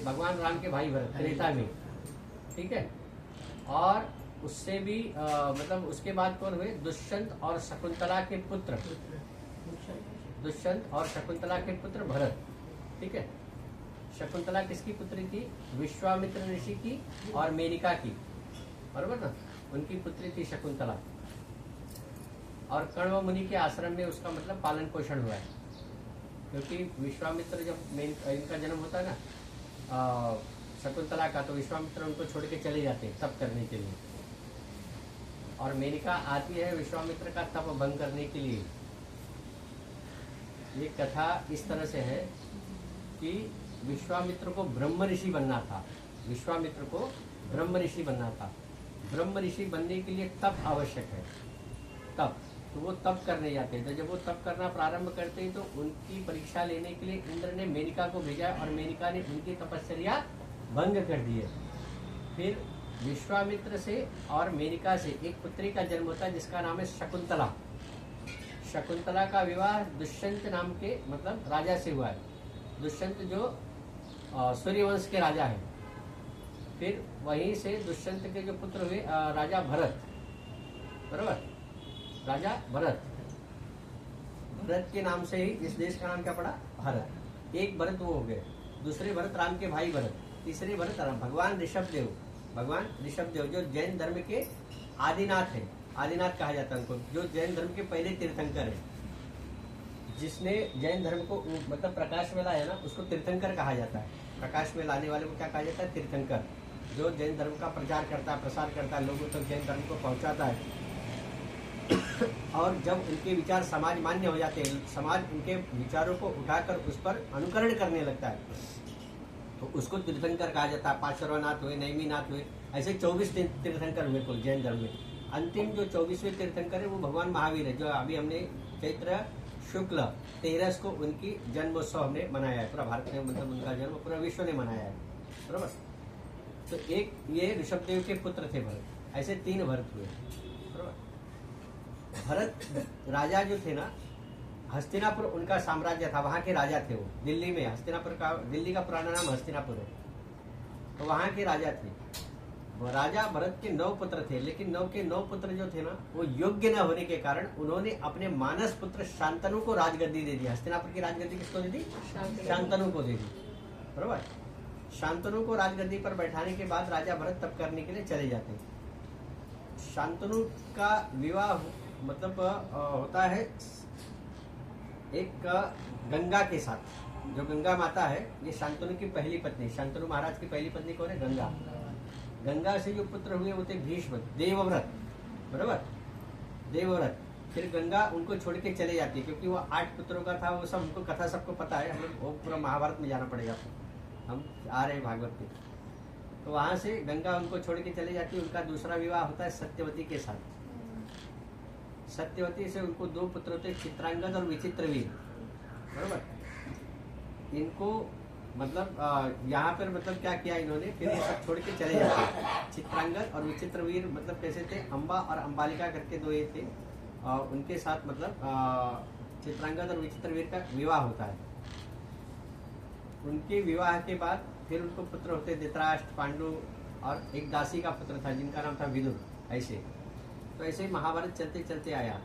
भगवान राम के भाई भरत त्रेता में, ठीक है। और उससे भी मतलब उसके बाद कौन हुए? दुष्यंत और शकुंतला के पुत्र, दुष्यंत और शकुंतला के पुत्र भरत, ठीक है। शकुंतला किसकी पुत्री थी? विश्वामित्र ऋषि की और मेनका की, बरोबर ना, उनकी पुत्री थी शकुंतला। और कण्व मुनि के आश्रम में उसका मतलब पालन पोषण हुआ है, क्योंकि विश्वामित्र जब इनका जन्म होता है ना शकुंतला का, तो विश्वामित्र उनको छोड़ के चले जाते हैं तप करने के लिए, और मेनका आती है विश्वामित्र का तप भंग करने के लिए। ये कथा इस तरह से है कि विश्वामित्र को ब्रह्म ऋषि बनना था, विश्वामित्र को ब्रह्म ऋषि बनना था। ब्रह्म ऋषि बनने के लिए तप आवश्यक है, तप। तो वो तप करने जाते हैं, तो जब वो तप करना प्रारंभ करते हैं तो उनकी परीक्षा लेने के लिए इंद्र ने मेनका को भेजा, और मेनका ने उनकी तपस्या भंग कर दी है। फिर विश्वामित्र से और मेनका से एक पुत्री का जन्म होता है जिसका नाम है शकुंतला। शकुंतला का विवाह दुष्यंत नाम के मतलब राजा से हुआ है। दुष्यंत जो सूर्यवंश के राजा हैं। फिर वहीं से दुष्यंत के जो पुत्र हुए राजा भरत, बराबर, राजा भरत। भरत के नाम से ही इस देश का नाम क्या पड़ा? भारत। एक भरत वो हो गए, दूसरे भरत राम के भाई भरत, तीसरे भरत राम। भगवान ऋषभदेव, भगवान ऋषभदेव जो जैन धर्म के आदिनाथ है, आदिनाथ कहा जाता है उनको, जो जैन धर्म के पहले तीर्थंकर है। जिसने जैन धर्म को मतलब प्रकाश में लाया ना, उसको तीर्थंकर कहा जाता है। प्रकाश में लाने वाले को क्या कहा जाता है? तीर्थंकर। जो जैन धर्म का प्रचार करता है, प्रसार करता है, लोगों तक जैन धर्म को पहुंचाता है। और जब उनके विचार समाज मान्य हो जाते हैं, समाज उनके विचारों को उठाकर उस पर अनुकरण करने लगता है, तो उसको तीर्थंकर कहा जाता है। पार्श्वनाथ हुए, नैमिनाथ हुए, ऐसे 24 तीर्थंकर हुए कुल जैन धर्म में। अंतिम जो 24वें तीर्थंकर है वो भगवान महावीर है, जो अभी हमने चैत्र शुक्ल 13 को उनकी जन्मोत्सव हमने मनाया है। पूरा भारत में मतलब उनका जन्म पूरा विश्व ने मनाया है, बराबर। तो एक ये ऋषभदेव के पुत्र थे भरत, ऐसे 3 भरत हुए, बराबर। भरत राजा जो थे ना, हस्तिनापुर उनका साम्राज्य था, वहाँ के राजा थे वो। दिल्ली में हस्तिनापुर का, दिल्ली का पुराना नाम हस्तिनापुर है, तो वहाँ के राजा थे। वो राजा भरत के 9 पुत्र थे, लेकिन 9 के 9 पुत्र जो थे ना, वो योग्य न होने के कारण उन्होंने अपने मानस पुत्र शांतनु को राजगद्दी दे दी। हस्तिनापुर की राजगद्दी किसको दे दी? शांतनु को दे दी, बराबर। शांतनु को राजगद्दी पर बैठाने के बाद राजा भरत तप करने के लिए चले जाते हैं। शांतनु का विवाह मतलब होता है एक गंगा के साथ। जो गंगा माता है, ये शांतनु की पहली पत्नी, शांतनु महाराज की पहली पत्नी कौन है? गंगा। गंगा से जो पुत्र हुए वो थे भीष्म, देवव्रत, बराबर, देवव्रत। फिर गंगा उनको छोड़ के चले जाती है, क्योंकि वो 8 पुत्रों का था। वो सब हमको कथा सबको पता है, हम लोग वो पूरा महाभारत में जाना पड़ेगा, हम आ रहे हैं भागवत में। तो वहां से गंगा उनको छोड़ के चले जाती है। उनका दूसरा विवाह होता है सत्यवती के साथ। सत्यवती से उनको 2 पुत्र होते, चित्रांगद और विचित्रवीर, बराबर। इनको मतलब यहाँ पर मतलब क्या किया इन्होंने, फिर ये सब छोड़ के चले जाते हैं। चित्रांगद और विचित्रवीर मतलब कैसे थे? अम्बा और अम्बालिका करके 2 ये थे, और उनके साथ मतलब चित्रांगद और विचित्रवीर का विवाह होता है। उनके विवाह के बाद फिर उनको पुत्र होते धृतराष्ट्र, पांडु, और एक दासी का पुत्र था जिनका नाम था विदुर। ऐसे तो ऐसे महाभारत चलते चलते आया।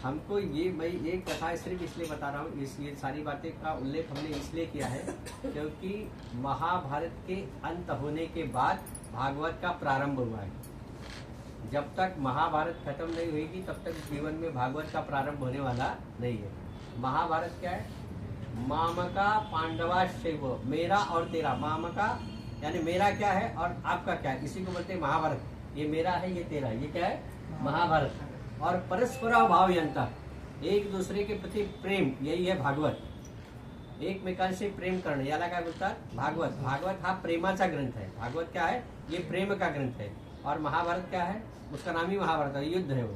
हमको मैं ये कथा सिर्फ इसलिए बता रहा हूँ, ये सारी बातें का उल्लेख हमने इसलिए किया है क्योंकि महाभारत के अंत होने के बाद भागवत का प्रारंभ हुआ है। जब तक महाभारत खत्म नहीं हुएगी तब तक जीवन में भागवत का प्रारंभ होने वाला नहीं है। महाभारत क्या है? मामका पांडवा शैव, मेरा और तेरा। मामका यानी मेरा क्या है और आपका क्या है, इसी को बोलते हैं महाभारत। ये मेरा है, ये तेरा, ये क्या है? महाभारत। और परस्पर भावयंता, एक दूसरे के प्रति प्रेम, यही है भागवत। एकमेकांशी प्रेम करणे याला काय बोलतात? भागवत। भागवत हा प्रेमाचा ग्रंथ है। भागवत क्या है? ये प्रेम का ग्रंथ है। और महाभारत क्या है? उसका नाम ही महाभारत है, युद्ध है वो,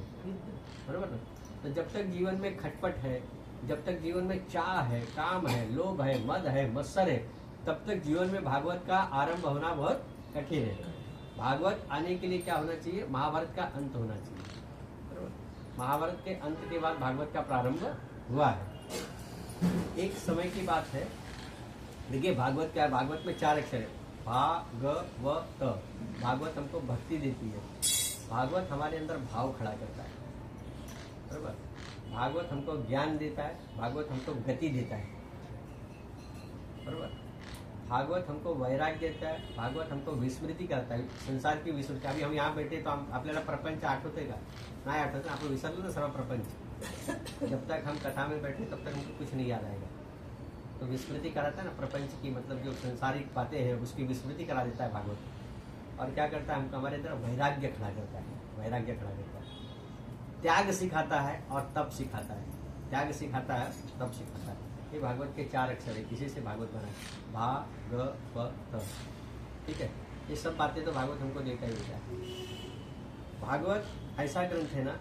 बरोबर ना। तो जब तक जीवन में खटपट है, जब तक जीवन में चाह है, काम है, लोभ है, मद है, मत्सर है, तब तक जीवन में भागवत का आरंभ होना बहुत कठिन है। भागवत आने के लिए क्या होना चाहिए? महाभारत का अंत होना चाहिए। महाभारत के अंत के बाद भागवत का प्रारंभ हुआ है। एक समय की बात है, देखिए भागवत क्या है, भागवत में 4 अक्षर है, भागवत। भागवत हमको भक्ति देती है, भागवत हमारे अंदर भाव खड़ा करता है, बराबर। भागवत हमको ज्ञान देता है, भागवत हमको गति देता है, बराबर। भागवत हमको वैराग्य देता है, भागवत हमको विस्मृती करता है, संसार की विस्मृती। अभी हम यहाँ बैठे तो आपल्याला प्रपंच आठवते का नाही आठवत ना, आपण विसरलो ना सर्व प्रपंच। जब तक हम कथा में बैठे तब तक हमको कुछ नहीं याद आएगा। तो विस्मृति कराता है ना प्रपंच की, मतलब जो संसारिक बातें हैं उसकी विस्मृति करा देता है भागवत। और क्या करता है, हमको हमारे अंदर वैराग्य खड़ा करता है, वैराग्य खड़ा करता है, त्याग सिखाता है और तप सिखाता है, त्याग सिखाता है तप सिखाता है। ये भागवत के 4 अक्षर है, किसी से भागवत बना है, भागवत, ठीक है। ये सब बातें तो भागवत हमको देता ही देता है। भागवत ऐसा ग्रंथ है ना,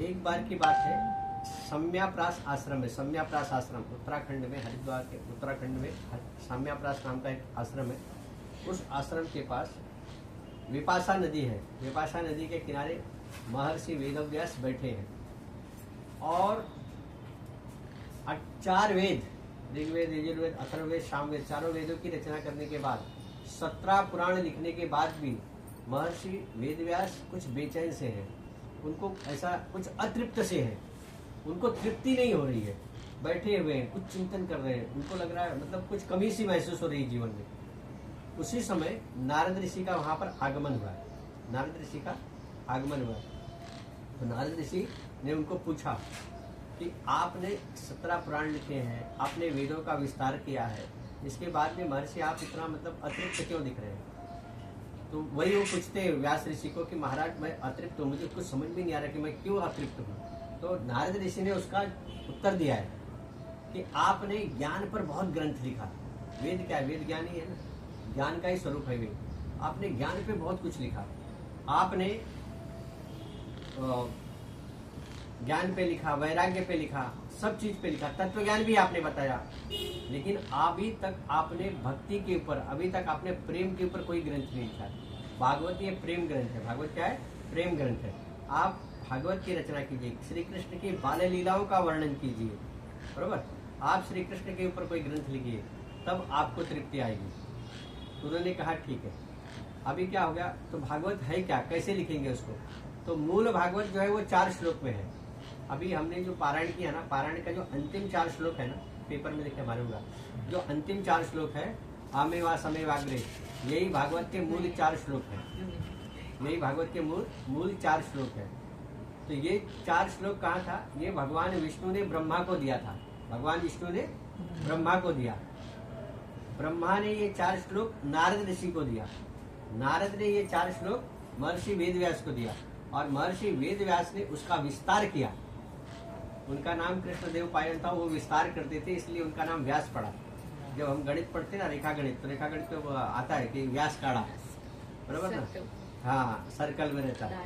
एक बार की बात है, सम्याप्रास आश्रम है, सम्याप्रास आश्रम उत्तराखंड में, हरिद्वार के उत्तराखंड में सम्याप्रास नाम का एक आश्रम है। उस आश्रम के पास विपाशा नदी है, विपाशा नदी के किनारे महर्षि वेदव्यास बैठे हैं और 4 वेद, ऋग्वेद, यजुर्वेद, अथर्ववेद, सामवेद, चारों वेदों की रचना करने के बाद 17 पुराण लिखने के बाद भी महर्षि वेदव्यास कुछ बेचैन से हैं, उनको ऐसा कुछ अतृप्त से है, उनको तृप्ति नहीं हो रही है, बैठे हुए हैं, कुछ चिंतन कर रहे हैं, उनको लग रहा है मतलब कुछ कमी सी महसूस हो रही है जीवन में। उसी समय नारद ऋषि का वहां पर आगमन हुआ, नारद ऋषि का आगमन हुआ। तो नारद ऋषि ने उनको पूछा कि आपने 17 पुराण लिखे हैं, आपने वेदों का विस्तार किया है, इसके बाद में महर्षि आप इतना मतलब अतृप्त क्यों दिख रहे हैं? तो वही वो पूछते हैं व्यास ऋषि को कि महाराज मैं अतृप्त हूँ, मुझे कुछ समझ भी नहीं आ रहा कि मैं क्यों अतृप्त हूँ। तो नारद ऋषि ने उसका उत्तर दिया है कि आपने ज्ञान पर बहुत ग्रंथ लिखा। वेद क्या है? वेद ज्ञान ही है ना, ज्ञान का ही स्वरूप है वेद। आपने ज्ञान पे बहुत कुछ लिखा, आपने ज्ञान पे लिखा, वैराग्य पे लिखा, सब चीज पे लिखा, तत्व ज्ञान भी आपने बताया, लेकिन अभी तक आपने भक्ति के ऊपर, अभी तक आपने प्रेम के ऊपर कोई ग्रंथ नहीं लिखा। भागवत ये प्रेम ग्रंथ है, भागवत क्या है? प्रेम ग्रंथ है। आप भागवत की रचना कीजिए, श्री कृष्ण की बाल लीलाओं का वर्णन कीजिए, बरोबर। आप श्री कृष्ण के ऊपर कोई ग्रंथ लिखिए, तब आपको तृप्ति आएगी। तो उन्होंने कहा ठीक है। अभी क्या हो गया, तो भागवत है क्या, कैसे लिखेंगे उसको? तो मूल भागवत जो है वो 4 श्लोक में है। अभी हमने जो पारायण किया ना, पारायण का जो अंतिम 4 श्लोक है ना, पेपर में देखने मालूम होगा, जो अंतिम 4 श्लोक है, आमेवा समेवाग्रे, यही भागवत के मूल 4 श्लोक है, यही भागवत के मूल 4 श्लोक है। तो ये 4 श्लोक कहाँ था? ये भगवान विष्णु ने ब्रह्मा को दिया था, भगवान विष्णु ने ब्रह्मा को दिया। ब्रह्मा ने ये 4 श्लोक नारद ऋषि को दिया, नारद ने ये 4 श्लोक महर्षि वेदव्यास को दिया, और महर्षि वेदव्यास ने उसका विस्तार किया। उनका नाम कृष्णदेव पायन था, वो विस्तार करते थे, इसलिए उनका नाम व्यास पड़ा। जब हम गणित पढ़ते ना, रेखा गणित, तो रेखा गणित में आता है कि व्यास काढ़ा, बराबर ना? हाँ, सर्कल में रहता है।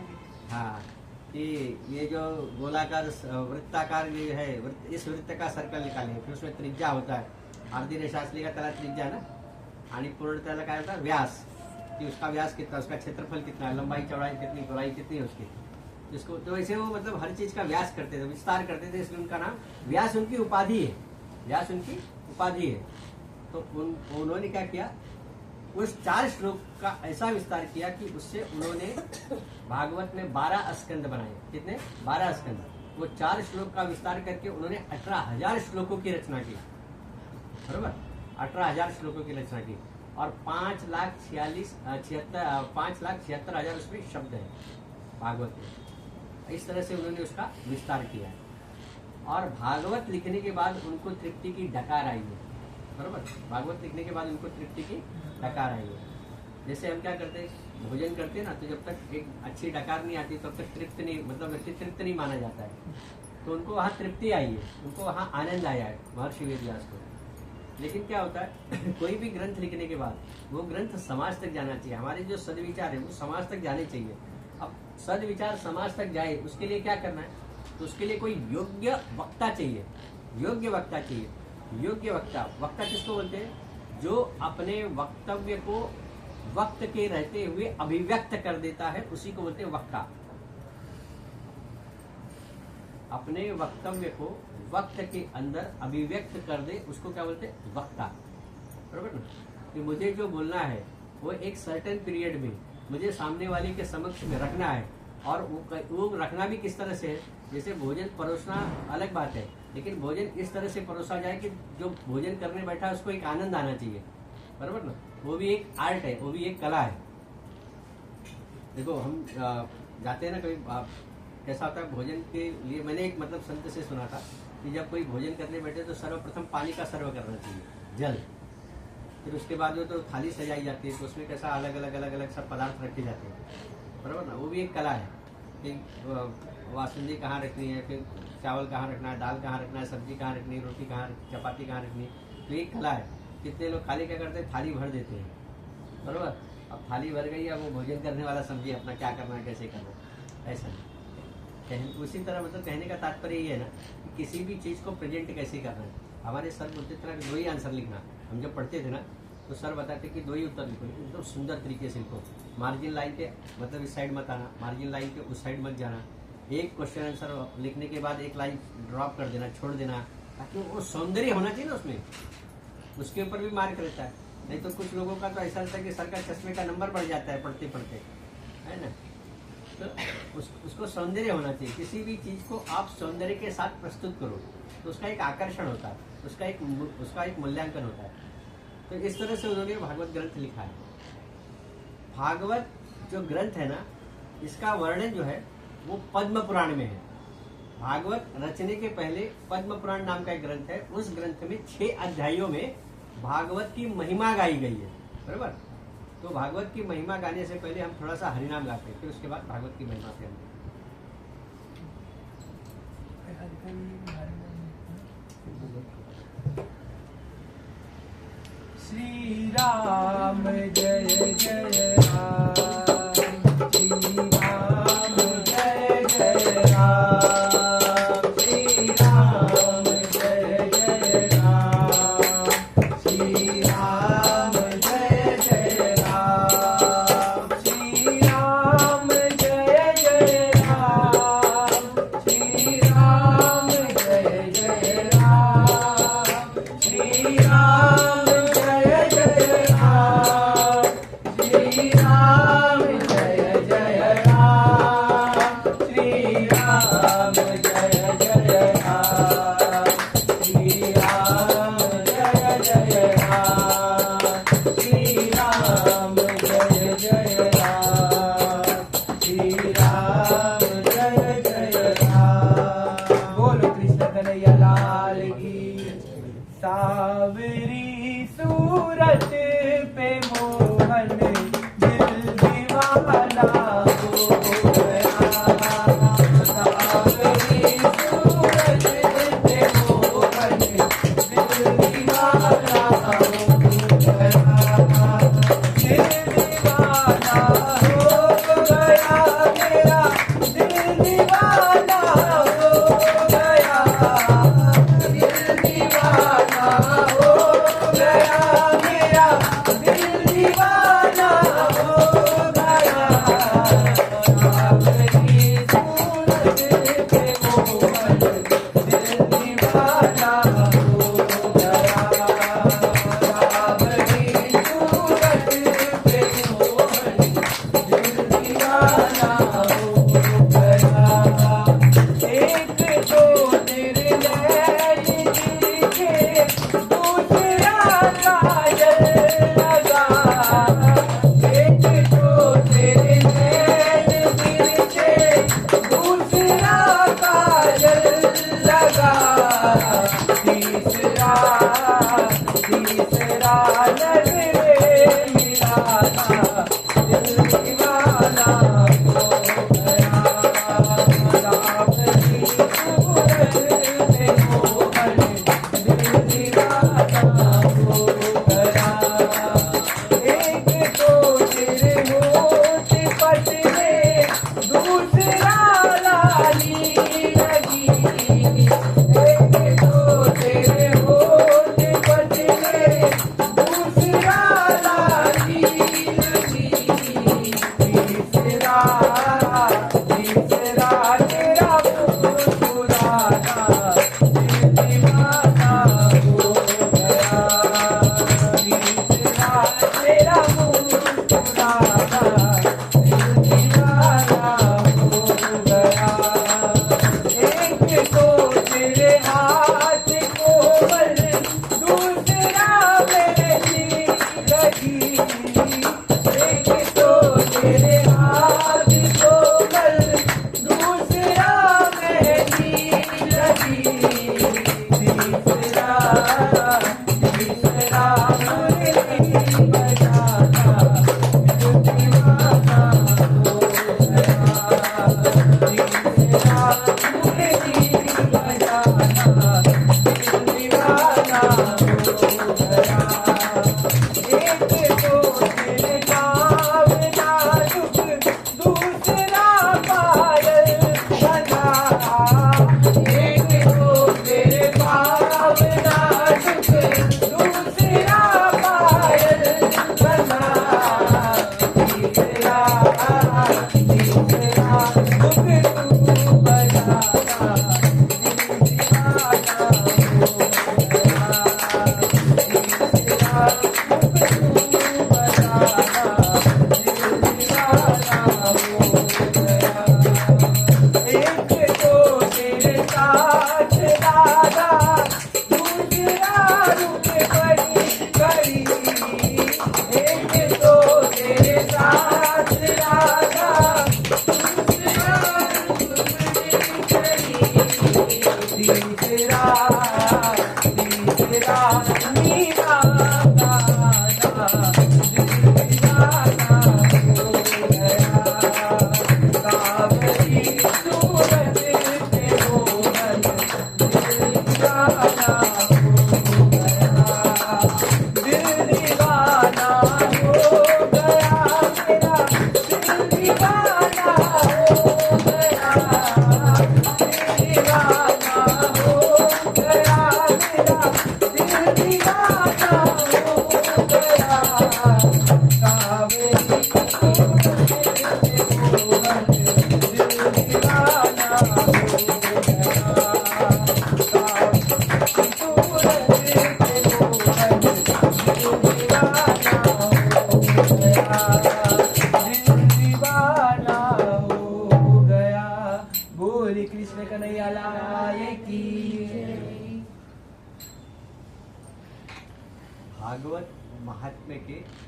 हाँ, कि ये जो गोलाकार वृत्ताकार ये है, इस वृत्त का सर्कल निकालेंगे, फिर उसमें त्रिज्या होता है, अर्धी रेषा असली का त्याला त्रिज्या ना, आणि पूर्ण त्याला काय होता? व्यास, कि उसका व्यास कितना, उसका क्षेत्रफल कितना, लंबाई चौड़ाई कितनी, गोलाई कितनी है उसकी, जिसको तो ऐसे वो मतलब हर चीज का व्यास करते थे, विस्तार करते थे, इसलिए उनका नाम व्यास, उनकी उपाधि है, व्यास उनकी उपाधि है। तो उन्होंने क्या किया, उस 4 श्लोक का ऐसा विस्तार किया कि उससे उन्होंने भागवत में 12 स्कंद बनाए। कितने? 12 स्कंद। वो 4 श्लोक का विस्तार करके उन्होंने 18,000 श्लोकों की रचना की, बरोबर, 18,000 श्लोकों की रचना की, और 5,76,000 उसमें शब्द है भागवत में। इस तरह से उन्होंने उसका विस्तार किया है। और भागवत लिखने के बाद उनको तृप्ति की डकार आई है, बरोबर। भागवत लिखने के बाद उनको तृप्ति की डकार आई है। जैसे हम क्या करते हैं, भोजन करते हैं ना, तो जब तक एक अच्छी डकार नहीं आती तब तक तृप्त नहीं, मतलब व्यक्ति तृप्त नहीं माना जाता है। तो उनको वहाँ तृप्ति आई है, उनको वहाँ आनंद आया है महर्षि वेदव्यास को। लेकिन क्या होता है कोई भी ग्रंथ लिखने के बाद वो ग्रंथ समाज तक जाना चाहिए। हमारे जो सदविचार है वो समाज तक जाने चाहिए। अब सदविचार समाज तक जाए, उसके लिए क्या करना है? तो उसके लिए कोई योग्य वक्ता चाहिए, योग्य वक्ता चाहिए। योग्य वक्ता, वक्ता किसको बोलते हैं? जो अपने वक्तव्य को वक्त के रहते हुए अभिव्यक्त कर देता है, उसी को बोलते हैं वक्ता। अपने वक्तव्य को वक्त के अंदर अभिव्यक्त कर दे, उसको क्या बोलते हैं? वक्ता। बराबर ना, कि मुझे जो बोलना है वो एक सर्टेन पीरियड में मुझे सामने वाले के समक्ष में रखना है, और वो रखना भी किस तरह से है, जैसे भोजन परोसना अलग बात है, लेकिन भोजन इस तरह से परोसा जाए कि जो भोजन करने बैठा है उसको एक आनंद आना चाहिए, बराबर ना, वो भी एक आर्ट है, वो भी एक कला है। देखो हम जाते हैं ना कभी, कैसा होता है भोजन के लिए, मैंने एक मतलब संत से सुना था कि जब कोई भोजन करने बैठे तो सर्वप्रथम पानी का सर्व करना चाहिए, जल, फिर उसके बाद में तो थाली सजाई जाती है, तो उसमें कैसा अलग अलग सब पदार्थ रखे जाते हैं, बराबर ना, वो भी एक कला है कि वासुंदी कहाँ रखनी है, फिर चावल कहाँ रखना है, दाल कहाँ रखना है, सब्जी कहाँ रखनी है, रोटी कहाँ, चपाती कहाँ रखनी है, तो ये कला है। कितने लोग खाली क्या करते हैं, थाली भर देते हैं, बराबर, अब थाली भर गई, अब वो भोजन करने वाला समझिए अपना क्या करना है, कैसे करना है, ऐसा नहीं। उसी तरह मतलब कहने का तात्पर्य ये है ना कि किसी भी चीज़ को प्रेजेंट कैसे करना है। हमारे सर बोलते थे ना कि 2 ही आंसर लिखना, हम जब पढ़ते थे ना तो सर बताते कि 2 ही उत्तर लिखो, एकदम सुंदर तरीके से लिखो, मार्जिन लाइन पे मतलब इस साइड मत आना, मार्जिन लाइन पे उस साइड मत जाना, एक क्वेश्चन आंसर लिखने के बाद एक लाइन ड्रॉप कर देना, छोड़ देना, ताकि वो सौंदर्य होना चाहिए ना उसमें, उसके ऊपर भी मार्क रहता है। नहीं तो कुछ लोगों का तो ऐसा रहता है कि सर का चश्मे का नंबर बढ़ जाता है पढ़ते पढ़ते, है ना, तो उसको सौंदर्य होना चाहिए। किसी भी चीज़ को आप सौंदर्य के साथ प्रस्तुत करो तो उसका एक आकर्षण होता है, उसका एक मूल्यांकन होता है। तो इस तरह से उन्होंने भागवत ग्रंथ लिखा है। भागवत जो ग्रंथ है ना, इसका वर्णन जो है वो पद्म पुराण में है। भागवत रचने के पहले पद्म पुराण नाम का एक ग्रंथ है, उस ग्रंथ में 6 अध्यायों में भागवत की महिमा गाई गई है, बराबर। तो भागवत की महिमा गाने से पहले हम थोड़ा सा हरिनाम गाते हैं, फिर उसके बाद भागवत की महिमा पे हम श्री राम जय जय राम, श्री राम जय जय राम, श्री राम जय जय राम, श्री राम जय जय राम, श्री राम जय जय राम, श्री राम जय जय राम, श्री राम जय जय राम, श्री राम जय जय राम, श्री राम जय जय राम, श्री राम जय जय राम, श्री राम जय जय राम, श्री राम जय जय राम। बोलो कृष्ण कन्हैया लाल की। सावरी सूरत पे मोहन दिल दीवाना हो गया, सावरी सूरत पे मोहन दिल दीवाना हो गया, दिल दीवाना हो गया, मेरा दिल दीवाना हो गया, दिल दीवाना हो गया, मेरा दिल दीवाना हो गया, सावरी सूरत पे मोहन दिल दीवाना हो गया, सावरी सूरत पे मोहन दिल दीवाना हो गया। एक तो तेरे नैन दिखे, दूसरा काजल लगा, एक तो तेरे नैन दिखे, दूसरा काजल लगा, तीसरा नजरे मिलाना, दिल दीवाना हो गया, सावरी सूरत पे मोहन दिल दीवाना हो गया। एक तो तेरे होठ पतले, दूसरा लाली लगी, एक तो तेरे होठ पतले, दूसरा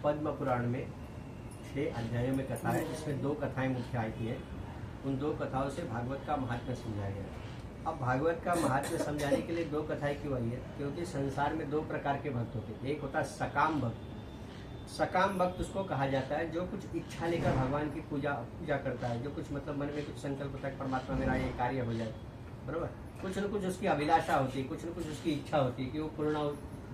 पद्म पुराण में 6 अध्यायों में कथा है, जिसमें 2 कथाएं मुख्य आती हैं। उन 2 कथाओं से भागवत का महात्म्य समझाया गया। अब भागवत का महात्म्य समझाने के लिए 2 कथाएं क्यों आई है? क्योंकि संसार में 2 प्रकार के भक्त होते हैं। एक होता है सकाम भक्त। सकाम भक्त उसको कहा जाता है जो कुछ इच्छा लेकर भगवान की पूजा करता है, जो कुछ मतलब मन में कुछ संकल्प होता है परमात्मा मेरा ये कार्य हो जाए, बराबर। कुछ न कुछ उसकी अभिलाषा होती है, कुछ न कुछ उसकी इच्छा होती है कि वो पूर्ण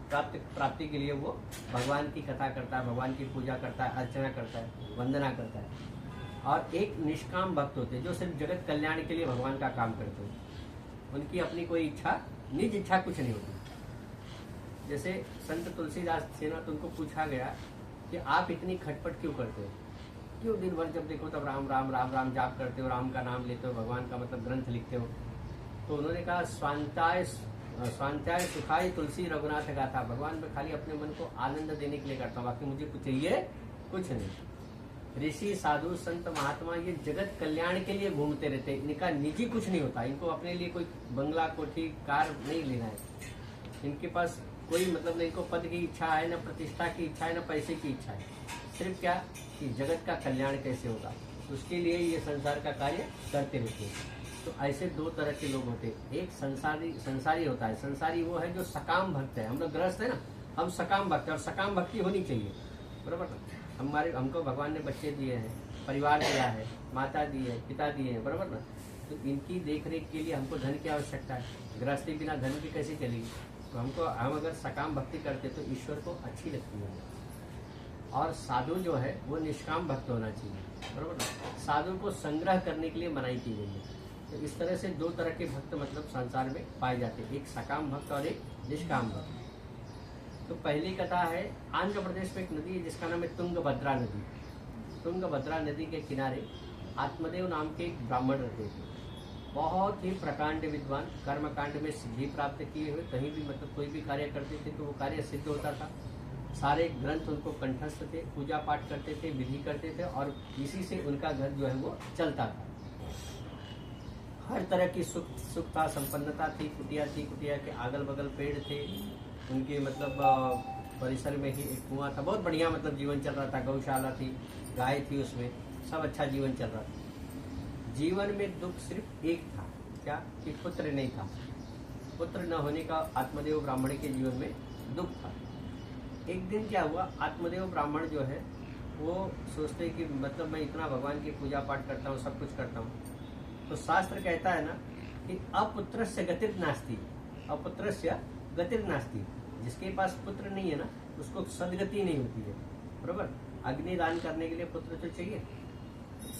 प्राप्ति के लिए वो भगवान की कथा करता है, भगवान की पूजा करता है, अर्चना करता है, वंदना करता है। और एक निष्काम भक्त होते हैं जो सिर्फ जगत कल्याण के लिए भगवान का काम करते हैं। उनकी अपनी कोई इच्छा, निज इच्छा कुछ नहीं होती। जैसे संत तुलसीदास थे ना, तो उनको पूछा गया कि आप इतनी खटपट क्यों करते हो, क्यों दिन भर जब देखो तब राम राम राम राम जाप करते हो, राम का नाम लेते हो, भगवान का मतलब ग्रंथ लिखते हो। तो उन्होंने कहा स्वांत्याय सुखाय तुलसी रघुनाथ गाथा, भगवान में खाली अपने मन को आनंद देने के लिए करता हूँ, बाकी मुझे कुछ चाहिए कुछ नहीं। ऋषि साधु संत महात्मा ये जगत कल्याण के लिए घूमते रहते हैं, इनका निजी कुछ नहीं होता, इनको अपने लिए कोई बंगला कोठी कार नहीं लेना है, इनके पास कोई मतलब नहीं, इनको पद की इच्छा है, न प्रतिष्ठा की इच्छा है, न पैसे की इच्छा है, सिर्फ क्या कि जगत का कल्याण कैसे होगा उसके लिए ये संसार का कार्य करते रहते हैं। तो ऐसे 2 तरह के लोग होते हैं। एक संसारी होता है। संसारी वो है जो सकाम भक्त है। हम लोग गृहस्थ है ना, हम सकाम भक्त है, और सकाम भक्ति होनी चाहिए, बराबर ना। हमको भगवान ने बच्चे दिए हैं, परिवार दिया है, माता दी है, पिता दिए हैं, बराबर ना। तो इनकी देख रेख के लिए हमको धन की आवश्यकता है। गृहस्थी बिना धन की कैसे चलेगी? तो हम अगर सकाम भक्ति करते तो ईश्वर को अच्छी लगती है। और साधु जो है वो निष्काम भक्त होना चाहिए, बराबर ना। साधु को संग्रह करने के लिए मनाही की गई है। तो इस तरह से 2 तरह के भक्त मतलब संसार में पाए जाते हैं, एक सकाम भक्त और एक निष्काम भक्त। तो पहली कथा है, आंध्र प्रदेश में एक नदी है जिसका नाम है तुंगभद्रा नदी। तुंगभद्रा नदी के किनारे आत्मदेव नाम के एक ब्राह्मण रहते थे, बहुत ही प्रकांड विद्वान, कर्मकांड में सिद्धि प्राप्त किए हुए, कहीं भी मतलब कोई भी कार्य करते थे तो वो कार्य सिद्ध होता था। सारे ग्रंथ उनको कंठस्थ थे, पूजा पाठ करते थे, विधि करते थे, और इसी से उनका घर जो है वो चलता था। हर तरह की सुख था, संपन्नता थी। कुटिया थी, कुटिया के अगल बगल पेड़ थे, उनके मतलब परिसर में ही एक कुआं था, बहुत बढ़िया मतलब जीवन चल रहा था। गौशाला थी, गाय थी उसमें, सब अच्छा जीवन चल रहा था। जीवन में दुख सिर्फ एक था, क्या कि पुत्र नहीं था। पुत्र न होने का आत्मदेव ब्राह्मण के जीवन में दुख था। एक दिन क्या हुआ, आत्मदेव ब्राह्मण जो है वो सोचते कि मतलब मैं इतना भगवान की पूजा पाठ करता हूँ, सब कुछ करता हूँ, तो शास्त्र कहता है ना कि अपुत्रस्य गतिर् नास्ति, अपुत्रस्य गतिर् नास्ति। जिसके पास पुत्र नहीं है ना उसको सदगति नहीं होती है, बराबर। अग्निदान करने के लिए पुत्र तो चाहिए,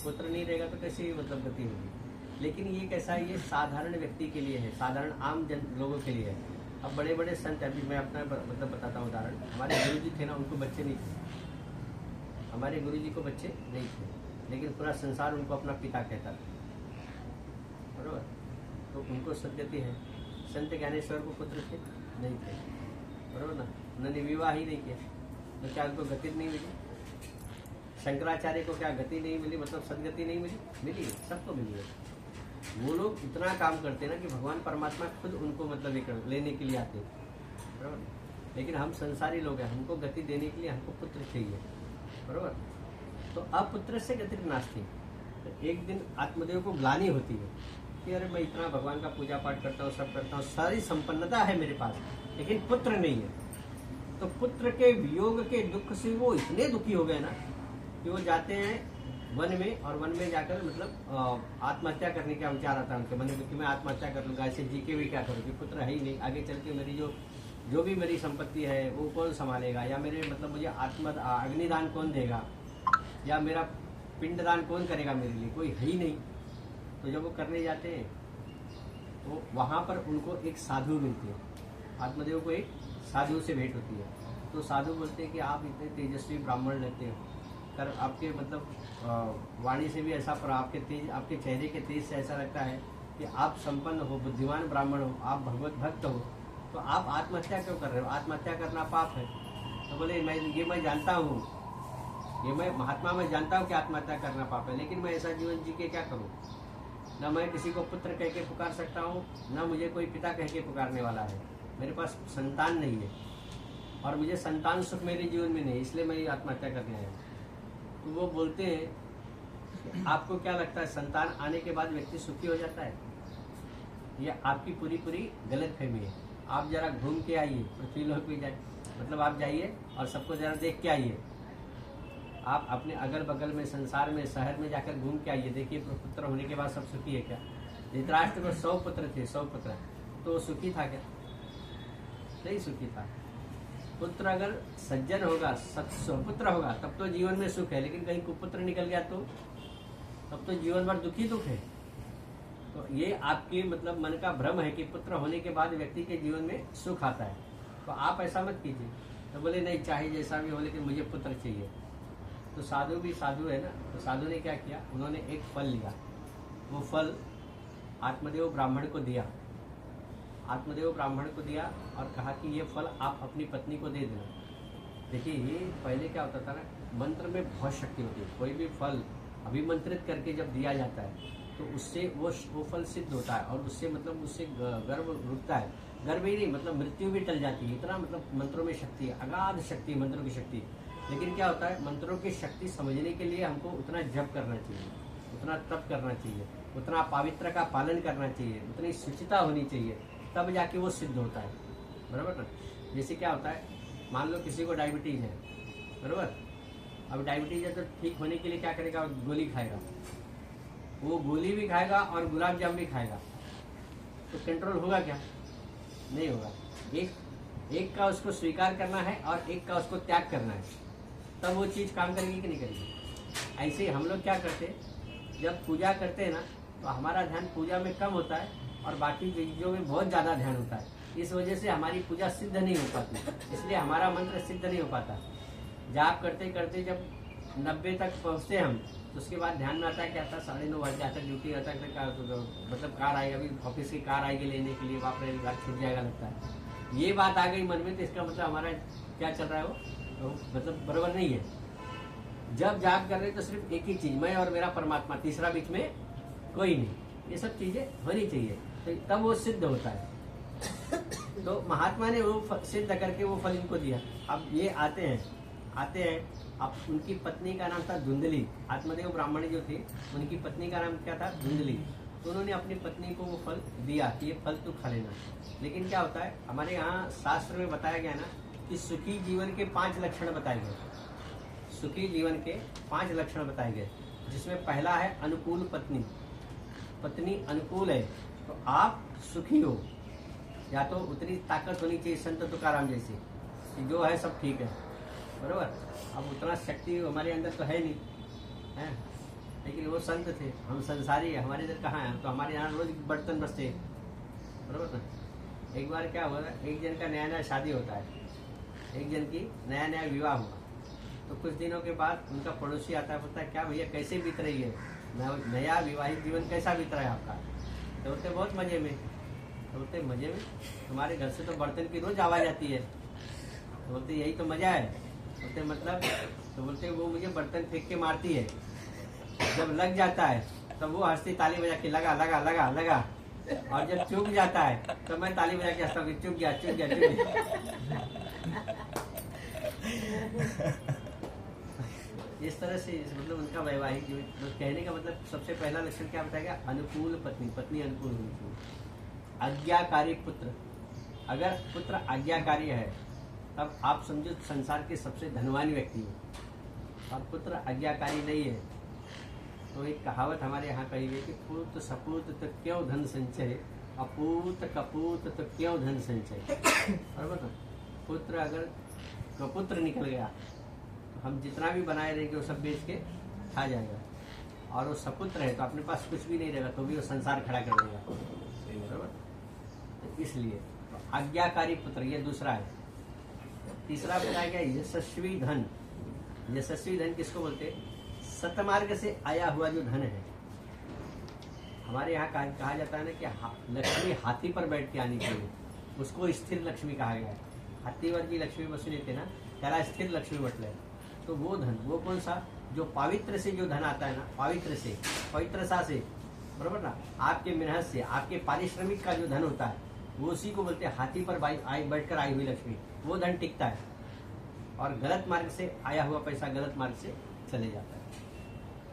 पुत्र नहीं रहेगा तो कैसे मतलब गति होगी। लेकिन ये कैसा है, ये साधारण व्यक्ति के लिए है, साधारण आम जन लोगों के लिए है। अब बड़े बड़े संत, अभी मैं अपना मतलब बताता हूँ उदाहरण। हमारे गुरु जी थे ना, उनको बच्चे नहीं थे, हमारे गुरु जी को बच्चे नहीं थे, लेकिन पूरा संसार उनको अपना पिता कहता था, बराबर। तो उनको सदगति है। संत ज्ञानेश्वर को पुत्र थे नहीं थे, बराबर ना, उन्होंने विवाह ही नहीं किया, तो क्या उनको गति नहीं मिली? शंकराचार्य को क्या गति नहीं मिली, मतलब सदगति नहीं मिली? मिली, सबको मिली है। वो लोग इतना काम करते ना कि भगवान परमात्मा खुद उनको मतलब लेने के लिए आते, बराबर। लेकिन हम संसारी लोग हैं, हमको गति देने के लिए हमको पुत्र चाहिए, बराबर। तो अपुत्र से गति नास्ती। तो एक दिन आत्मदेव को ग्लानि होती है कि अरे मैं इतना भगवान का पूजा पाठ करता हूँ, सब करता हूँ, सारी संपन्नता है मेरे पास, लेकिन पुत्र नहीं है। तो पुत्र के वियोग के दुख से वो इतने दुखी हो गए ना कि वो जाते हैं वन में, और वन में जाकर मतलब आत्महत्या करने का विचार आता है उनके मन में कि मैं आत्महत्या कर लूँगा, ऐसे जी के भी क्या करूँ कि पुत्र है ही नहीं, आगे चल के मेरी जो भी मेरी संपत्ति है वो कौन संभालेगा, या मेरे मतलब मुझे अग्निदान कौन देगा, या मेरा पिंडदान कौन करेगा मेरे लिए, कोई है ही नहीं। तो जब वो करने जाते हैं तो वहाँ पर उनको एक साधु मिलते हैं, आत्मदेव को एक साधु से भेंट होती है। तो साधु बोलते हैं कि आप इतने तेजस्वी ब्राह्मण लगते हो, कर आपके मतलब वाणी से भी ऐसा, पर आपके चेहरे के तेज से ऐसा लगता है कि आप संपन्न हो, बुद्धिमान ब्राह्मण हो, आप भगवत भक्त हो, तो आप आत्महत्या क्यों कर रहे हो? आत्महत्या करना पाप है। तो बोले मैं जानता हूँ, ये मैं महात्मा मैं जानता हूँ कि आत्महत्या करना पाप है, लेकिन मैं ऐसा जीवन जी के क्या करूँ? न मैं किसी को पुत्र कह के पुकार सकता हूँ, न मुझे कोई पिता कह के पुकारने वाला है, मेरे पास संतान नहीं है, और मुझे संतान सुख मेरे जीवन में नहीं, इसलिए मैं ये आत्महत्या करने आया। तो वो बोलते हैं, आपको क्या लगता है संतान आने के बाद व्यक्ति सुखी हो जाता है? ये आपकी पूरी पूरी गलत फहमी है। आप जरा घूम के आइए पृथ्वी लोक पे जाए, मतलब आप जाइए और सबको जरा देख के आइए। आप अपने अगल बगल में, संसार में, शहर में जाकर घूम के आइए, देखिए पुत्र होने के बाद सब सुखी है क्या? धृतराष्ट्र को 100 पुत्र थे, 100 पुत्र, तो वो सुखी था क्या? नहीं सुखी था। पुत्र अगर सज्जन होगा, पुत्र होगा, तब तो जीवन में सुख है, लेकिन कहीं कुपुत्र निकल गया तो तब तो जीवन भर दुखी दुख है। तो ये आपके मतलब मन का भ्रम है कि पुत्र होने के बाद व्यक्ति के जीवन में सुख आता है। तो आप ऐसा मत कीजिए। तो बोले नहीं, चाहे जैसा भी हो लेकिन मुझे पुत्र चाहिए। तो साधु भी साधु है ना, तो साधु ने क्या किया, उन्होंने एक फल लिया, वो फल आत्मदेव ब्राह्मण को दिया। आत्मदेव ब्राह्मण को दिया और कहा कि ये फल आप अपनी पत्नी को दे देना। देखिए, ये पहले क्या होता था ना, मंत्र में बहुत शक्ति होती है। कोई भी फल अभिमंत्रित करके जब दिया जाता है तो उससे वो फल सिद्ध होता है, और उससे मतलब उससे गर्भ रुकता है। गर्भ ही नहीं, मतलब मृत्यु भी टल जाती है। इतना मतलब मंत्रों में शक्ति है, अगाध शक्ति है मंत्रों की शक्ति। लेकिन क्या होता है, मंत्रों की शक्ति समझने के लिए हमको उतना जप करना चाहिए, उतना तप करना चाहिए, उतना पवित्र का पालन करना चाहिए, उतनी शुचिता होनी चाहिए, तब जाके वो सिद्ध होता है। बराबर ना? जैसे क्या होता है, मान लो किसी को डायबिटीज है, बराबर, अब डायबिटीज है तो ठीक होने के लिए क्या करेगा, गोली खाएगा। वो गोली भी खाएगा और गुलाब जामुन भी खाएगा, तो कंट्रोल होगा क्या? नहीं होगा। एक का उसको स्वीकार करना है और एक का उसको त्याग करना है, तब वो चीज काम करेगी कि नहीं करेगी। ऐसे ही हम लोग क्या करते हैं, जब पूजा करते हैं ना, तो हमारा ध्यान पूजा में कम होता है और बाकी चीजों में बहुत ज्यादा ध्यान होता है। इस वजह से हमारी पूजा सिद्ध नहीं हो पाती, इसलिए हमारा मंत्र सिद्ध नहीं हो पाता। जाप करते करते जब 90 तक पहुंचते हम, तो उसके बाद ध्यान में आता है, क्या था 9:30 बज जाता है, ड्यूटी रहता है, मतलब कार आएगी, अभी ऑफिस की कार आएगी लेने के लिए, बाप रे घर छूट जाएगा लगता है। ये बात आ गई मन में, तो इसका मतलब हमारा क्या चल रहा है, वो मतलब बराबर नहीं है। जब जाप कर रहे तो सिर्फ एक ही चीज, मैं और मेरा परमात्मा, तीसरा बीच में कोई नहीं। ये सब चीजें होनी चाहिए, तो तब वो सिद्ध होता है। तो महात्मा ने वो सिद्ध करके वो फल इनको दिया। अब ये आते हैं, अब उनकी पत्नी का नाम था धुंधली। आत्मदेव ब्राह्मण जो थे, उनकी पत्नी का नाम क्या था, धुंधली। तो उन्होंने अपनी पत्नी को वो फल दिया कि ये फल तू खा लेना। लेकिन क्या होता है, हमारे यहाँ शास्त्र में बताया गया ना कि सुखी जीवन के 5 लक्षण बताए गए। सुखी जीवन के 5 लक्षण बताए गए, जिसमें पहला है अनुकूल पत्नी। पत्नी अनुकूल है तो आप सुखी हो। या तो उतनी ताकत होनी चाहिए संत तुकाराम जैसी कि जो है सब ठीक है, बरोबर। अब उतना शक्ति हमारे अंदर तो है नहीं है, लेकिन वो संत थे, हम संसारी है, हमारे इधर कहाँ है। तो हमारे यहाँ रोज बर्तन बसते, बरोबर ना। एक बार क्या हुआ, एक जन का नया नया शादी होता है, एक जन की नया नया विवाह हुआ। तो कुछ दिनों के बाद उनका पड़ोसी आता है, बोलता है क्या भैया कैसे बीत रही है, नया विवाहित जीवन कैसा बीत रहा है आपका। तो बोलते बहुत मजे में। तो बोलते मजे में, तुम्हारे घर से तो बर्तन की रोज आवाज आती है। तो बोलते यही तो मजा है। बोलते मतलब, तो बोलते वो मुझे बर्तन फेंक के मारती है, जब लग जाता है तब वो हंसती ताली बजा के लगा लगा लगा लगा, और जब चूक जाता है तो मैं ताली बजा के हंसता हूँ चुप गया चुप गया चुप गया। इस तरह से मतलब उनका वैवाहिक जीवन, कहने का मतलब सबसे पहला लक्षण क्या बताया गया, अनुकूल पत्नी। पत्नी अनुकूल होनी चाहिए। आज्ञाकारी पुत्र, अगर पुत्र आज्ञाकारी है तब आप समझो संसार के सबसे धनवान व्यक्ति हो। और पुत्र आज्ञाकारी नहीं है तो एक कहावत हमारे यहाँ कही गई कि पूत सपूत तो क्यों धन संचय, अपूत कपूत तो क्यों धन संचय। बराबर ना। पुत्र अगर कपुत्र निकल गया तो हम जितना भी बनाए रहेंगे वो सब बेच के खा जाएगा, और वो सपुत्र है तो अपने पास कुछ भी नहीं रहेगा तो भी वो संसार खड़ा कर देगा, बराबर। तो इसलिए तो आज्ञाकारी पुत्र ये दूसरा है। तीसरा बताया गया यशस्वी धन। यशस्वी धन किसको बोलते, सतमार्ग से आया हुआ जो धन है। हमारे यहाँ कहा जाता है ना कि लक्ष्मी हाथी पर बैठ के आनी चाहिए, उसको स्थिर लक्ष्मी कहा गया है। हाथीवर की लक्ष्मी बसून येते ना त्याला स्थिर लक्ष्मी म्हटलंय। तो वो धन, वो कौन सा, जो पवित्र से जो धन आता है ना, पवित्र से, पवित्रता से, बराबर ना, आपके मेहनत से, आपके पारिश्रमिक का जो धन होता है वो उसी को बोलते हैं हाथी पर बैठकर आई हुई लक्ष्मी। वो धन टिकता है। और गलत मार्ग से आया हुआ पैसा गलत मार्ग से चले जाता है।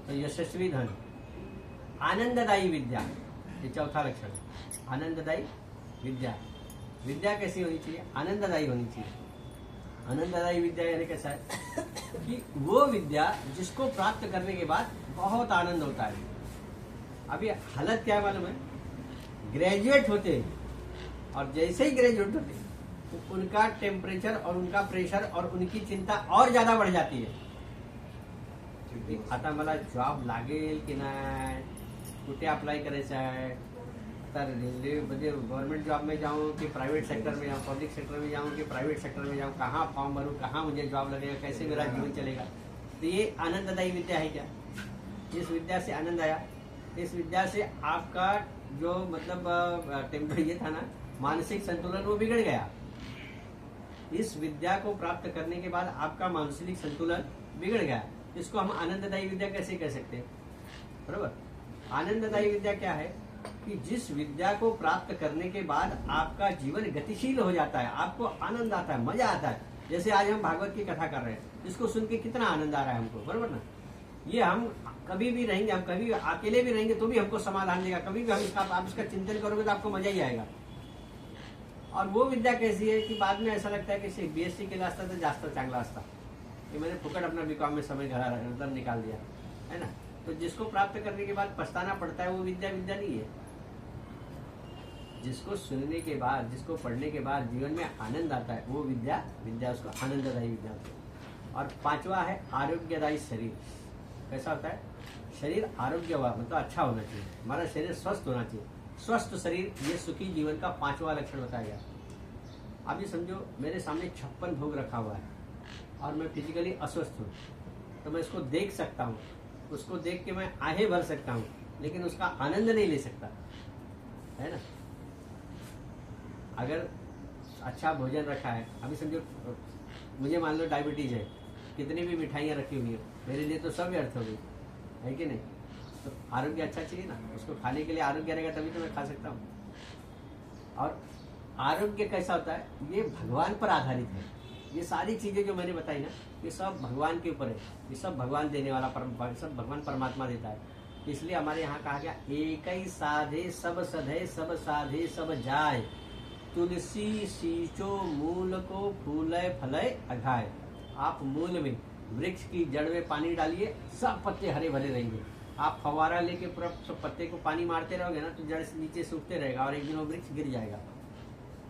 तो यशस्वी धन, आनंददायी विद्या, ये चौथा लक्षण है। आनंददायी विद्या, विद्या कैसी होनी चाहिए? आनंददायी होनी चाहिए। आनंददायी विद्या यानी कैसा है कि वो विद्या जिसको प्राप्त करने के बाद बहुत आनंद होता है। अभी हालत क्या है मालूम है? ग्रेजुएट होते हैं और जैसे ही ग्रेजुएट होते हैं तो उनका टेम्परेचर और उनका प्रेशर और उनकी चिंता और ज्यादा बढ़ जाती है। आता मला जॉब लागेल की नाही, कुठे अप्लाई करायचं आहे, तर रेल्वे म्हणजे गवर्नमेंट जॉब में जाऊँ कि प्राइवेट सेक्टर में जाऊँ, पब्लिक सेक्टर में जाऊँ कि प्राइवेट सेक्टर में जाऊँ, कहाँ फॉर्म भरूँ, कहाँ मुझे जॉब लगेगा, कैसे मेरा जीवन चलेगा। तो ये आनंददायी विद्या है क्या? इस विद्या से आनंद आया, इस विद्या से आपका जो मतलब टेम्पर ये था ना, मानसिक संतुलन वो बिगड़ गया। इस विद्या को प्राप्त करने के बाद आपका मानसिक संतुलन बिगड़ गया। इसको हम आनंददायी विद्या कैसे कह सकते हैं? बरोबर। आनंददायी विद्या क्या है कि जिस विद्या को प्राप्त करने के बाद आपका जीवन गतिशील हो जाता है, आपको आनंद आता है, मजा आता है। जैसे आज हम भागवत की कथा कर रहे हैं, इसको सुन के कितना आनंद आ रहा है हमको, बरोबर ना? ये हम कभी भी रहेंगे, हम कभी अकेले भी रहेंगे तो भी हमको समाधान देगा। कभी भी हम आप इसका चिंतन करोगे तो आपको मजा ही आएगा। और वो विद्या कैसी है कि बाद में ऐसा लगता है कि बीएससी केला असता तर जास्त चांगला असता, कि मैंने फुकट अपना बीकॉम में समय घर मतलब निकाल दिया है ना। तो जिसको प्राप्त करने के बाद पछताना पड़ता है वो विद्या विद्या नहीं है। जिसको सुनने के बाद, जिसको पढ़ने के बाद जीवन में आनंद आता है वो विद्या विद्या उसको आनंददायी विद्या होती है। और पांचवा है आरोग्यदायी शरीर। कैसा होता है? शरीर आरोग्यवान मतलब अच्छा होना चाहिए, हमारा शरीर स्वस्थ होना चाहिए। स्वस्थ शरीर ये सुखी जीवन का पांचवा लक्षण बताया गया। अभी समझो मेरे सामने 56 भोग रखा हुआ है और मैं फिजिकली अस्वस्थ हूँ, तो मैं इसको देख सकता हूँ, उसको देख के मैं आहें भर सकता हूँ, लेकिन उसका आनंद नहीं ले सकता, है ना। अगर अच्छा भोजन रखा है, अभी समझो मुझे मान लो डायबिटीज है, कितनी भी मिठाइयाँ रखी हुई है, मेरे लिए तो सब व्यर्थ हो गई, है कि नहीं? तो आरोग्य अच्छा चाहिए ना, उसको खाने के लिए आरोग्य रहेगा तभी तो मैं खा सकता हूँ। और आरोग्य कैसा होता है? ये भगवान पर आधारित है। ये सारी चीजें जो मैंने बताई ना, ये सब भगवान के ऊपर है, ये सब भगवान देने वाला, सब भगवान परमात्मा देता है। इसलिए हमारे यहाँ कहा गया एक ही साधे सब सधे, सब साधे सब जाय, तुलसी सींचो मूल को फूले फले अघाय। आप मूल में वृक्ष की जड़ में पानी डालिए, सब पत्ते हरे भरे रहेंगे। आप फवारा लेके पूरा सब पत्ते को पानी मारते रहोगे ना तो जड़ से नीचे सूखते रहेगा और एक दिन वो वृक्ष गिर जाएगा।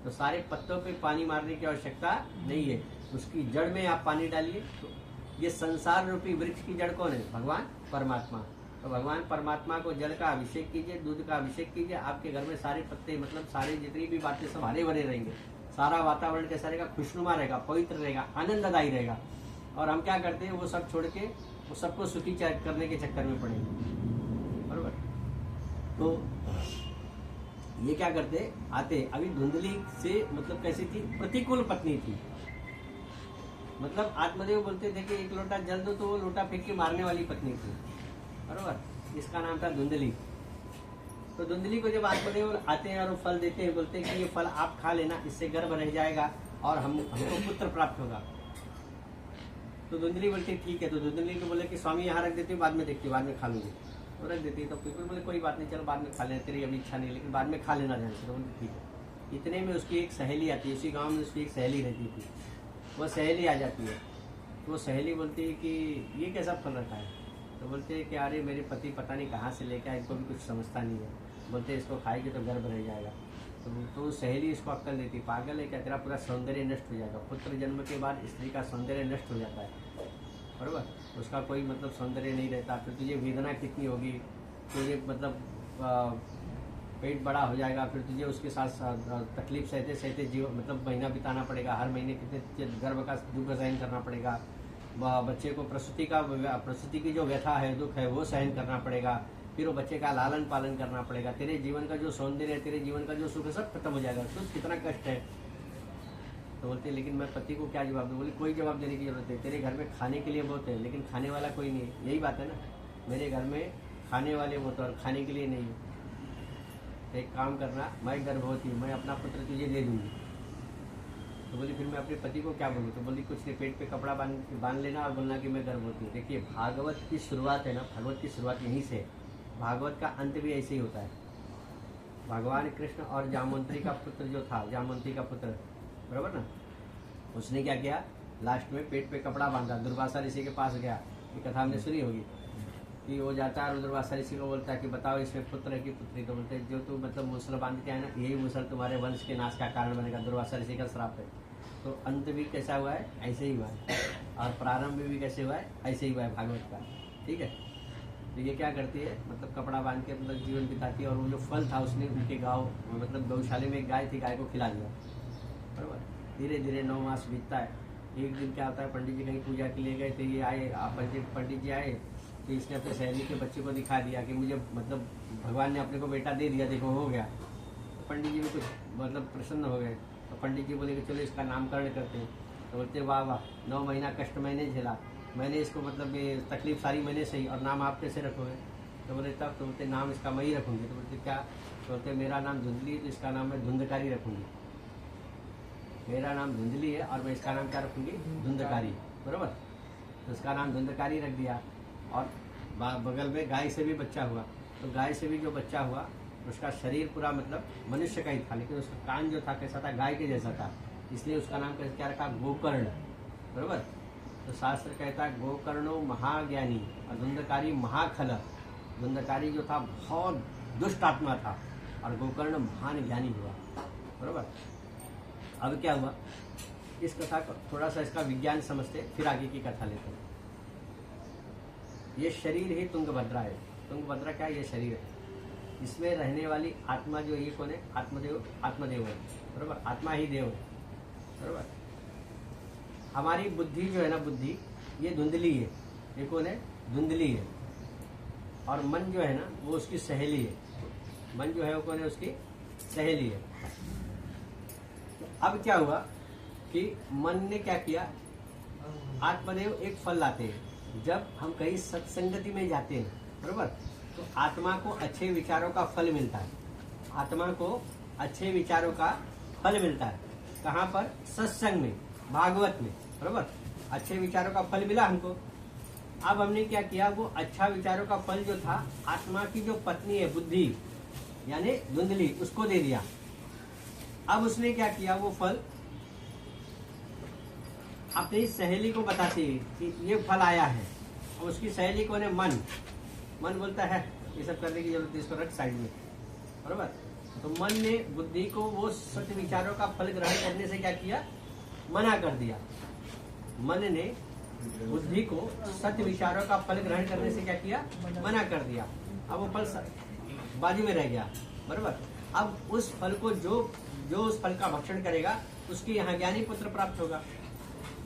तो सारे पत्तों पे पानी मारने की आवश्यकता नहीं है, उसकी जड़ में आप पानी डालिए। तो ये संसार रूपी वृक्ष की जड़ कौन है? भगवान परमात्मा। तो भगवान परमात्मा को जल का अभिषेक कीजिए, दूध का अभिषेक कीजिए, आपके घर में सारे पत्ते मतलब सारे जितनी भी बातें सब हरे भरे रहेंगे, सारा वातावरण कैसा रहेगा? खुशनुमा रहेगा, पवित्र रहेगा, आनंददायी रहेगा। और हम क्या करते हैं? वो सब छोड़ के वो सबको सुखी करने के चक्कर में पड़ेंगे, बरोबर। तो ये क्या करते आते, अभी धुंधली से मतलब कैसी थी? प्रतिकूल पत्नी थी, मतलब आत्मदेव बोलते थे कि एक लोटा जल दो, तो वो लोटा फेंक के मारने वाली पत्नी थी, बरोबर। इसका नाम था धुंधली। तो धुंधली को जब आत्मदेव आते हैं और वो फल देते हैं, बोलते हैं कि ये फल आप खा लेना, इससे गर्भ रह जाएगा और हमको पुत्र प्राप्त होगा। तो धुंधली बोलती ठीक है। तो धुंधली को बोले कि स्वामी यहाँ रख देती हूँ, बाद में देखती हूँ, बाद में खा लूंगी। तो रख देती है। तो बिल्कुल बोले कोई बात नहीं, चलो बाद में खा लेना, तेरी अभी इच्छा नहीं, लेकिन बाद में खा लेना ध्यान से। तो बोलते ठीक है। इतने में उसकी एक सहेली आती है, उसी गाँव में उसकी एक सहेली रहती थी। वो सहेली आ जाती है, तो वो सहेली बोलती है कि ये कैसा फल रखा है? तो बोलते हैं कि अरे मेरे पति पता नहीं कहाँ से लेके आए, इनको भी कुछ समझता नहीं है। बोलते इसको खाएगी तो गर्भ रह जाएगा। तो सहेली इसको अक्कल देती, पागल है क्या, तेरा पूरा सौंदर्य नष्ट हो जाएगा। पुत्र जन्म के बाद स्त्री का सौंदर्य नष्ट हो जाता है, बरोबर। उसका कोई मतलब सौंदर्य नहीं रहता, फिर तुझे वेदना कितनी होगी, तुझे मतलब पेट बड़ा हो जाएगा, फिर तुझे उसके साथ तकलीफ सहते सहते जीवन मतलब महीना बिताना पड़ेगा, हर महीने कितने गर्भ का दुख सहन करना पड़ेगा, बच्चे को प्रसूति की जो व्यथा है, दुख है, वो सहन करना पड़ेगा, फिर वो बच्चे का लालन पालन करना पड़ेगा। तेरे जीवन का जो सौंदर्य है, तेरे जीवन का जो सुख है, सब खत्म हो जाएगा। तो कितना कष्ट है। तो बोलते लेकिन मैं पति को क्या जवाब दूँ? बोले कोई जवाब देने की जरूरत है, तेरे घर में खाने के लिए बहुत है, लेकिन खाने वाला कोई नहीं है। यही बात है ना, मेरे घर में खाने वाले बहुत और खाने के लिए नहीं है। एक काम करना, मैं गर्भवती हूँ, मैं अपना पुत्र तुझे दे दूंगी, तो बोली फिर मैं अपने पति को क्या बोलूँ? तो बोली कुछ नहीं, पेट पे कपड़ा बांध लेना और बोलना कि मैं गर्भवती हूँ। देखिए भागवत की शुरुआत है ना, भागवत की शुरुआत यहीं से है। भागवत का अंत भी ऐसे ही होता है। भगवान कृष्ण और जामवंती का पुत्र जो था, जामवंती का पुत्र, बराबर ना, उसने क्या किया, लास्ट में पेट पे कपड़ा बांधा, दुर्वासा ऋषि के पास गया। ये कथा हमने सुनी होगी कि वो जाता है और दुर्वासा ऋषि को बोलता है कि बताओ इसमें पुत्र है कि पुत्री? तो बोलते जो तू मतलब मुसल बांध के आए ना, यही मुसल तुम्हारे वंश के नाश का कारण बनेगा। दुर्वासा ऋषि का श्राप है। तो अंत भी कैसा हुआ है? ऐसे ही हुआ है। और प्रारंभ भी कैसे हुआ है? ऐसे ही हुआ है भागवत का। ठीक है। तो ये क्या करती है, मतलब कपड़ा बांध के मतलब जीवन बिताती है। और वो जो फल था उसने उनके गाँव मतलब गौशाले में एक गाय थी, गाय को खिला दिया। बराबर। धीरे धीरे 9 मास बीतता है। एक दिन क्या होता है, पंडित जी कहीं पूजा के लिए गए थे, ये आए, पंडित जी आए तो इसने अपने सहेली के बच्चे को दिखा दिया कि मुझे मतलब भगवान ने अपने को बेटा दे दिया, देखो हो गया। तो पंडित जी भी कुछ मतलब प्रसन्न हो गए। तो पंडित जी बोले कि चलो इसका नामकरण करते हैं। तो बोलते वाह वाह, 9 महीना कष्ट मैंने झेला, मैंने इसको मतलब ये तकलीफ सारी मैंने सही, और नाम आप कैसे रखोगे? तो बोले तब, तो बोलते नाम इसका मैं ही रखूँगी। तो बोलते क्या? तो बोलते मेरा नाम धुंधली है तो इसका नाम मैं धुंधकारी रखूँगी। मेरा नाम धुंधली है और मैं इसका नाम क्या रखूँगी? धुंधकारी। बराबर। तो इसका नाम धुंधकारी रख दिया। और बगल में गाय से भी बच्चा हुआ। तो गाय से भी जो बच्चा हुआ उसका शरीर पूरा मतलब मनुष्य का ही था, लेकिन उसका कान जो था कैसा था? गाय के जैसा था। इसलिए उसका नाम क्या रखा? गोकर्ण। बराबर। तो शास्त्र कहता है गोकर्णो महाज्ञानी और धुंधकारी महाखल। धुंधकारी जो था बहुत दुष्ट आत्मा था और गोकर्ण महान ज्ञानी हुआ। बराबर। अब क्या हुआ, इस कथा को थोड़ा सा इसका विज्ञान समझते फिर आगे की कथा लेते हैं। ये शरीर ही तुंगभद्रा है। तुंगभद्रा क्या है? ये शरीर है। इसमें रहने वाली आत्मा जो ये कौन है? आत्मदेव। आत्मदेव है। बराबर। आत्मा ही देव है। बराबर। हमारी बुद्धि जो है ना, बुद्धि ये धुंधली है। ये कौन है? धुंधली है। और मन जो है ना वो उसकी सहेली है। मन जो है वो कौन है? उसकी सहेली है। अब क्या हुआ कि मन ने क्या किया, आत्मदेव एक फल लाते हैं। जब हम कहीं सत्संगति में जाते हैं, बरोबर, तो आत्मा को अच्छे विचारों का फल मिलता है। आत्मा को अच्छे विचारों का फल मिलता है। कहाँ पर? सत्संग में, भागवत में। बरोबर। अच्छे विचारों का फल मिला हमको। अब हमने क्या किया, वो अच्छा विचारों का फल जो था आत्मा की जो पत्नी है बुद्धि यानी धुंधली, उसको दे दिया। अब उसने क्या किया, वो फल अपनी सहेली को बताती है कि ये फल आया है। और उसकी सहेली कौन है? मन। मन बोलता है ये सब करने की जरूरत है, इसको रख साइड में। बरोबर। तो मन ने बुद्धि को वो सत्य विचारों का फल ग्रहण करने से क्या किया, मना कर दिया। मन ने बुद्धि को सत्य विचारों का फल ग्रहण करने से क्या किया, मना कर दिया। अब वो फल बाजू में रह गया। बरोबर। अब उस फल को जो उस फल का भक्षण करेगा उसके यहाँ ज्ञानी पुत्र प्राप्त होगा।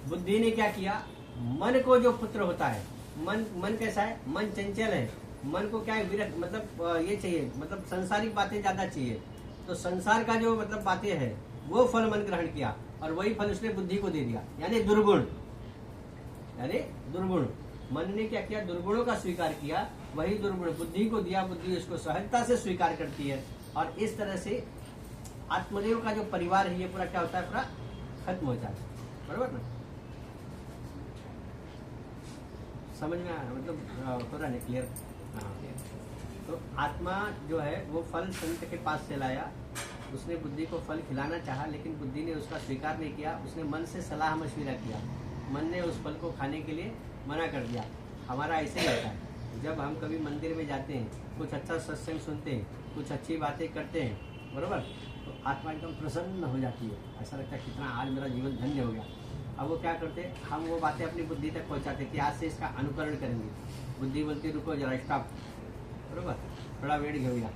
बुद्धि ने क्या किया, मन को जो पुत्र होता है, मन कैसा है, मन चंचल है। मन को क्या है, विरक्त, मतलब ये चाहिए, मतलब सांसारिक बातें ज्यादा चाहिए। तो संसार का जो मतलब बातें है वो फल मन ग्रहण किया और वही फल उसने बुद्धि को दे दिया, यानी दुर्गुण। यानी दुर्गुण मन ने क्या किया, दुर्गुणों का स्वीकार किया, वही दुर्गुण बुद्धि को दिया। बुद्धि उसको सहजता से स्वीकार करती है और इस तरह से आत्मदेव का जो परिवार है ये पूरा क्या होता है, पूरा खत्म हो जाता है। बरोबर ना? समझ में आया? मतलब हो रहा नहीं क्लियर? हाँ। तो आत्मा जो है वो फल संत के पास से लाया। उसने बुद्धि को फल खिलाना चाहा, लेकिन बुद्धि ने उसका स्वीकार नहीं किया। उसने मन से सलाह मशविरा किया, मन ने उस फल को खाने के लिए मना कर दिया। हमारा ऐसे ही होता है, जब हम कभी मंदिर में जाते हैं, कुछ अच्छा सत्संग सुनते हैं, कुछ अच्छी बातें करते हैं, बरोबर, तो आत्मा एकदम प्रसन्न हो जाती है। ऐसा लगता है कितना आज मेरा जीवन धन्य हो गया। अब वो क्या करते, हम वो बातें अपनी बुद्धि तक पहुंचाते कि आज से इसका अनुकरण करेंगे। बुद्धि बोलती रुको जरा, स्टॉप, बरोबर, थोड़ा वेट घेऊया,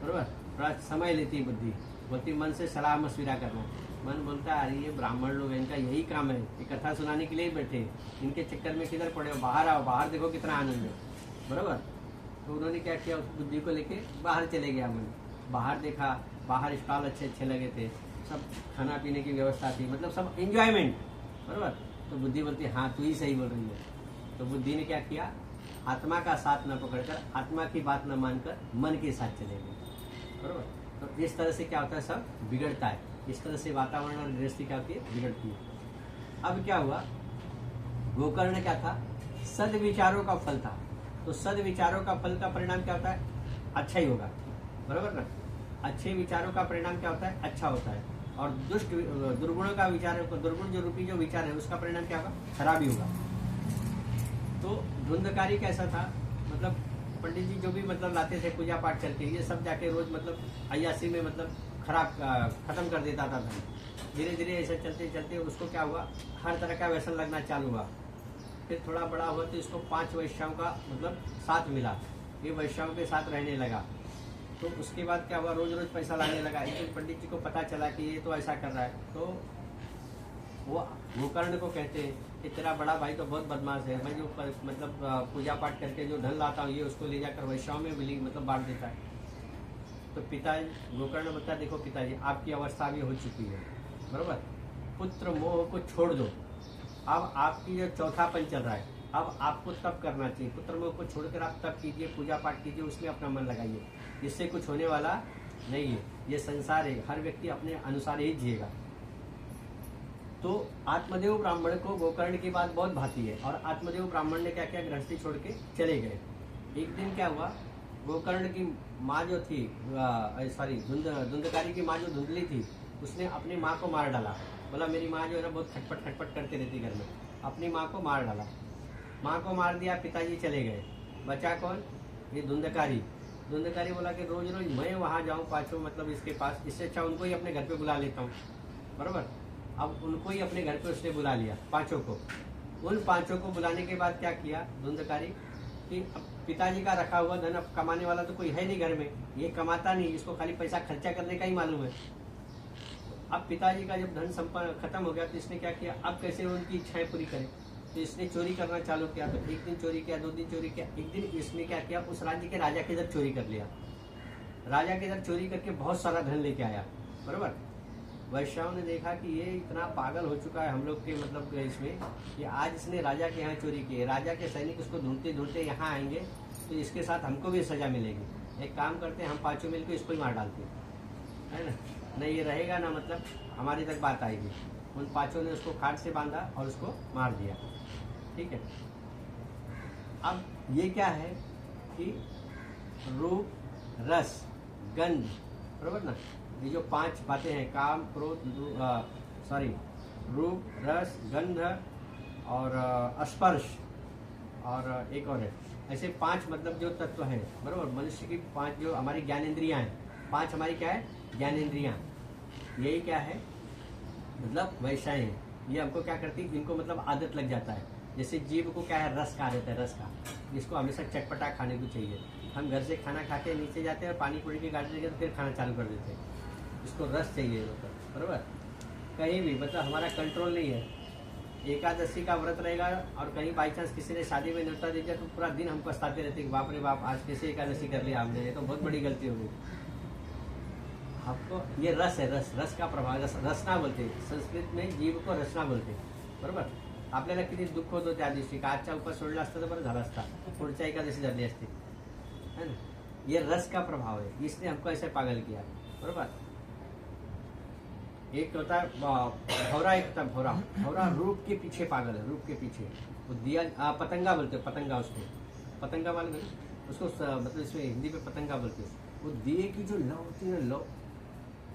बरोबर, थोड़ा समय लेती है बुद्धि, बोलती मन से सलाह मशविरा करना। मन बोलता है अरे ये ब्राह्मण लोग हैं, इनका यही काम है, ये कथा सुनाने के लिए ही बैठे, इनके चक्कर में किधर पड़े हो, बाहर आओ, बाहर देखो कितना आनंद है। बरोबर। तो उन्होंने क्या किया, उस बुद्धि को लेके बाहर चले गया। मन बाहर देखा, बाहर स्टॉल अच्छे अच्छे लगे थे, सब खाना पीने की व्यवस्था थी, मतलब सब एंजॉयमेंट। बरोबर। तो बुद्धि बोलती हाँ तू ही सही बोल रही है। तो बुद्धि ने क्या किया, आत्मा का साथ न पकड़कर, आत्मा की बात न मानकर मन के साथ चले गए। बरोबर। तो इस तरह से क्या होता है, सब बिगड़ता है। इस तरह से वातावरण और गृहस्थी क्या होती है, बिगड़ती है। अब क्या हुआ, गोकर्ण क्या था, सद्विचारों का फल था। तो सद्विचारों का फल का परिणाम क्या होता है, अच्छा ही होगा, बराबर ना। अच्छे विचारों का परिणाम क्या होता है, अच्छा होता है। और दुष्ट दुर्गुणों का विचार, दुर्गुण जो रूपी जो विचार है उसका परिणाम क्या होगा, खराब ही होगा। तो धुंधकारी कैसा था, मतलब पंडित जी जो भी मतलब लाते थे पूजा पाठ करके, ये सब जाके रोज मतलब अय्यासी में मतलब खराब खत्म कर देता था धन। धीरे धीरे ऐसे चलते चलते उसको क्या हुआ, हर तरह का व्यसन लगना चालू हुआ। फिर थोड़ा बड़ा हुआ तो इसको 5 वैश्याओं का मतलब साथ मिला, ये वैश्याओं के साथ रहने लगा। तो उसके बाद क्या हुआ, रोज रोज पैसा लाने लगा। एक दिन पंडित जी को पता चला कि ये तो ऐसा कर रहा है, तो वो गोकर्ण को कहते हैं कि तेरा बड़ा भाई तो बहुत बदमाश है, मैं जो मतलब पूजा पाठ करके जो धन लाता हूँ ये उसको ले जाकर वैश्याओं में मिली मतलब बांट देता है। तो पिता गोकर्ण बता, देखो पिताजी आपकी अवस्था भी हो चुकी है, बराबर, पुत्र मोह को छोड़ दो। अब आपकी जो चौथापन चल रहा है, अब आपको तप करना चाहिए। पुत्र मोह को छोड़कर आप तप कीजिए, पूजा पाठ कीजिए, उसमें अपना मन लगाइए। इससे कुछ होने वाला नहीं है, ये संसार है, हर व्यक्ति अपने अनुसार ही जिएगा। तो आत्मदेव ब्राह्मण को गोकर्ण की बात बहुत भाती है, और आत्मदेव ब्राह्मण ने क्या किया, गृहस्थी छोड़ के चले गए। एक दिन क्या हुआ, गोकर्ण की माँ जो थी, सॉरी धुंधकारी की माँ जो धुंधली थी, उसने अपनी माँ को मार डाला। बोला मेरी माँ जो है ना बहुत खटपट खटपट करती रहती घर में, अपनी माँ को मार डाला। माँ को मार दिया, पिताजी चले गए, बचा कौन, ये धुंधकारी। धुंधकारी बोला कि रोज रोज मैं वहाँ जाऊँ पाँचों मतलब इसके पास, इससे अच्छा उनको ही अपने घर पे बुला लेता हूँ, बराबर। अब उनको ही अपने घर पे उसने बुला लिया, पाँचों को। उन पाँचों को बुलाने के बाद क्या किया धुंधकारी, कि अब पिताजी का रखा हुआ धन, अब कमाने वाला तो कोई है नहीं घर में, ये कमाता नहीं, इसको खाली पैसा खर्चा करने का ही मालूम है। अब पिताजी का जब धन संपन्न खत्म हो गया तो इसने क्या किया, अब कैसे उनकी इच्छाएं पूरी करें, तो इसने चोरी करना चालू किया। तो एक दिन चोरी किया, 2 दिन चोरी किया, एक दिन इसने क्या किया, उस राज्य के राजा के इधर चोरी कर लिया। राजा के इधर चोरी करके बहुत सारा धन लेके आया, बराबर। वैश्याओं ने देखा कि ये इतना पागल हो चुका है हम लोग के मतलब इसमें, कि आज इसने राजा के यहाँ चोरी की है, राजा के सैनिक उसको ढूंढते ढूंढते यहाँ आएंगे तो इसके साथ हमको भी सजा मिलेगी। एक काम करते हैं, हम पाँचों मिलकर इसको ही मार डालते हैं, है ना, नहीं ये रहेगा ना, मतलब हमारी तक बात आएगी। उन पाँचों ने उसको खाट से बांधा और उसको मार दिया, ठीक है। अब ये क्या है कि रूप, रस, गंध, बराबर ना, ये जो 5 बातें हैं, काम, क्रोध, रूप, रस, गंध और स्पर्श, और एक और है, ऐसे 5 मतलब जो तत्व हैं, बराबर। मनुष्य की 5 जो हमारी ज्ञानेंद्रियां हैं, 5 हमारी क्या है, ज्ञानेंद्रियां, यही क्या है मतलब वैशाएं हैं। ये हमको क्या करती है, इनको मतलब आदत लग जाता है। जैसे जीव को क्या है, रस का आदत है, रस का, इसको हमेशा चटपटा खाने को चाहिए। हम घर से खाना खा के नीचे जाते हैं और पानी पूरी की गाड़ी लेके तो फिर खाना चालू कर देते हैं, इसको रस चाहिए, मतलब बराबर। कहीं भी मतलब हमारा कंट्रोल नहीं है। एकादशी का व्रत रहेगा और कहीं बाई चांस किसी ने शादी में न्योता दे दिया तो पूरा दिन हम पछताते रहते हैं, बाप रे बाप आज कैसे एकादशी कर लिया हमने, ये तो बहुत बड़ी गलती हो गई। आपको ये रस है, रस का प्रभाव, रसना बोलते हैं संस्कृत में, जीव को रसना बोलते हैं, बरोबर। आपल्याला किती दुःख होत त्या दिवशी, का आजचा उपास सोडला असता तर बरं झाला असता, पुढच्या एकादशी धरली असती, है ना। ये रस का प्रभाव है, इसने हमको ऐसे पागल किया, बरोबर। एक होता है भौरा, एक होता भौरा। भौरा रूप के पीछे पागल है, रूप के पीछे। वो दिया पतंगा बोलते हैं, पतंगा, उसको पतंगा मालूम है, उसको मतलब इसमें हिंदी में पतंगा बोलते हैं। वो दिए की जो लौ होती है, लौ,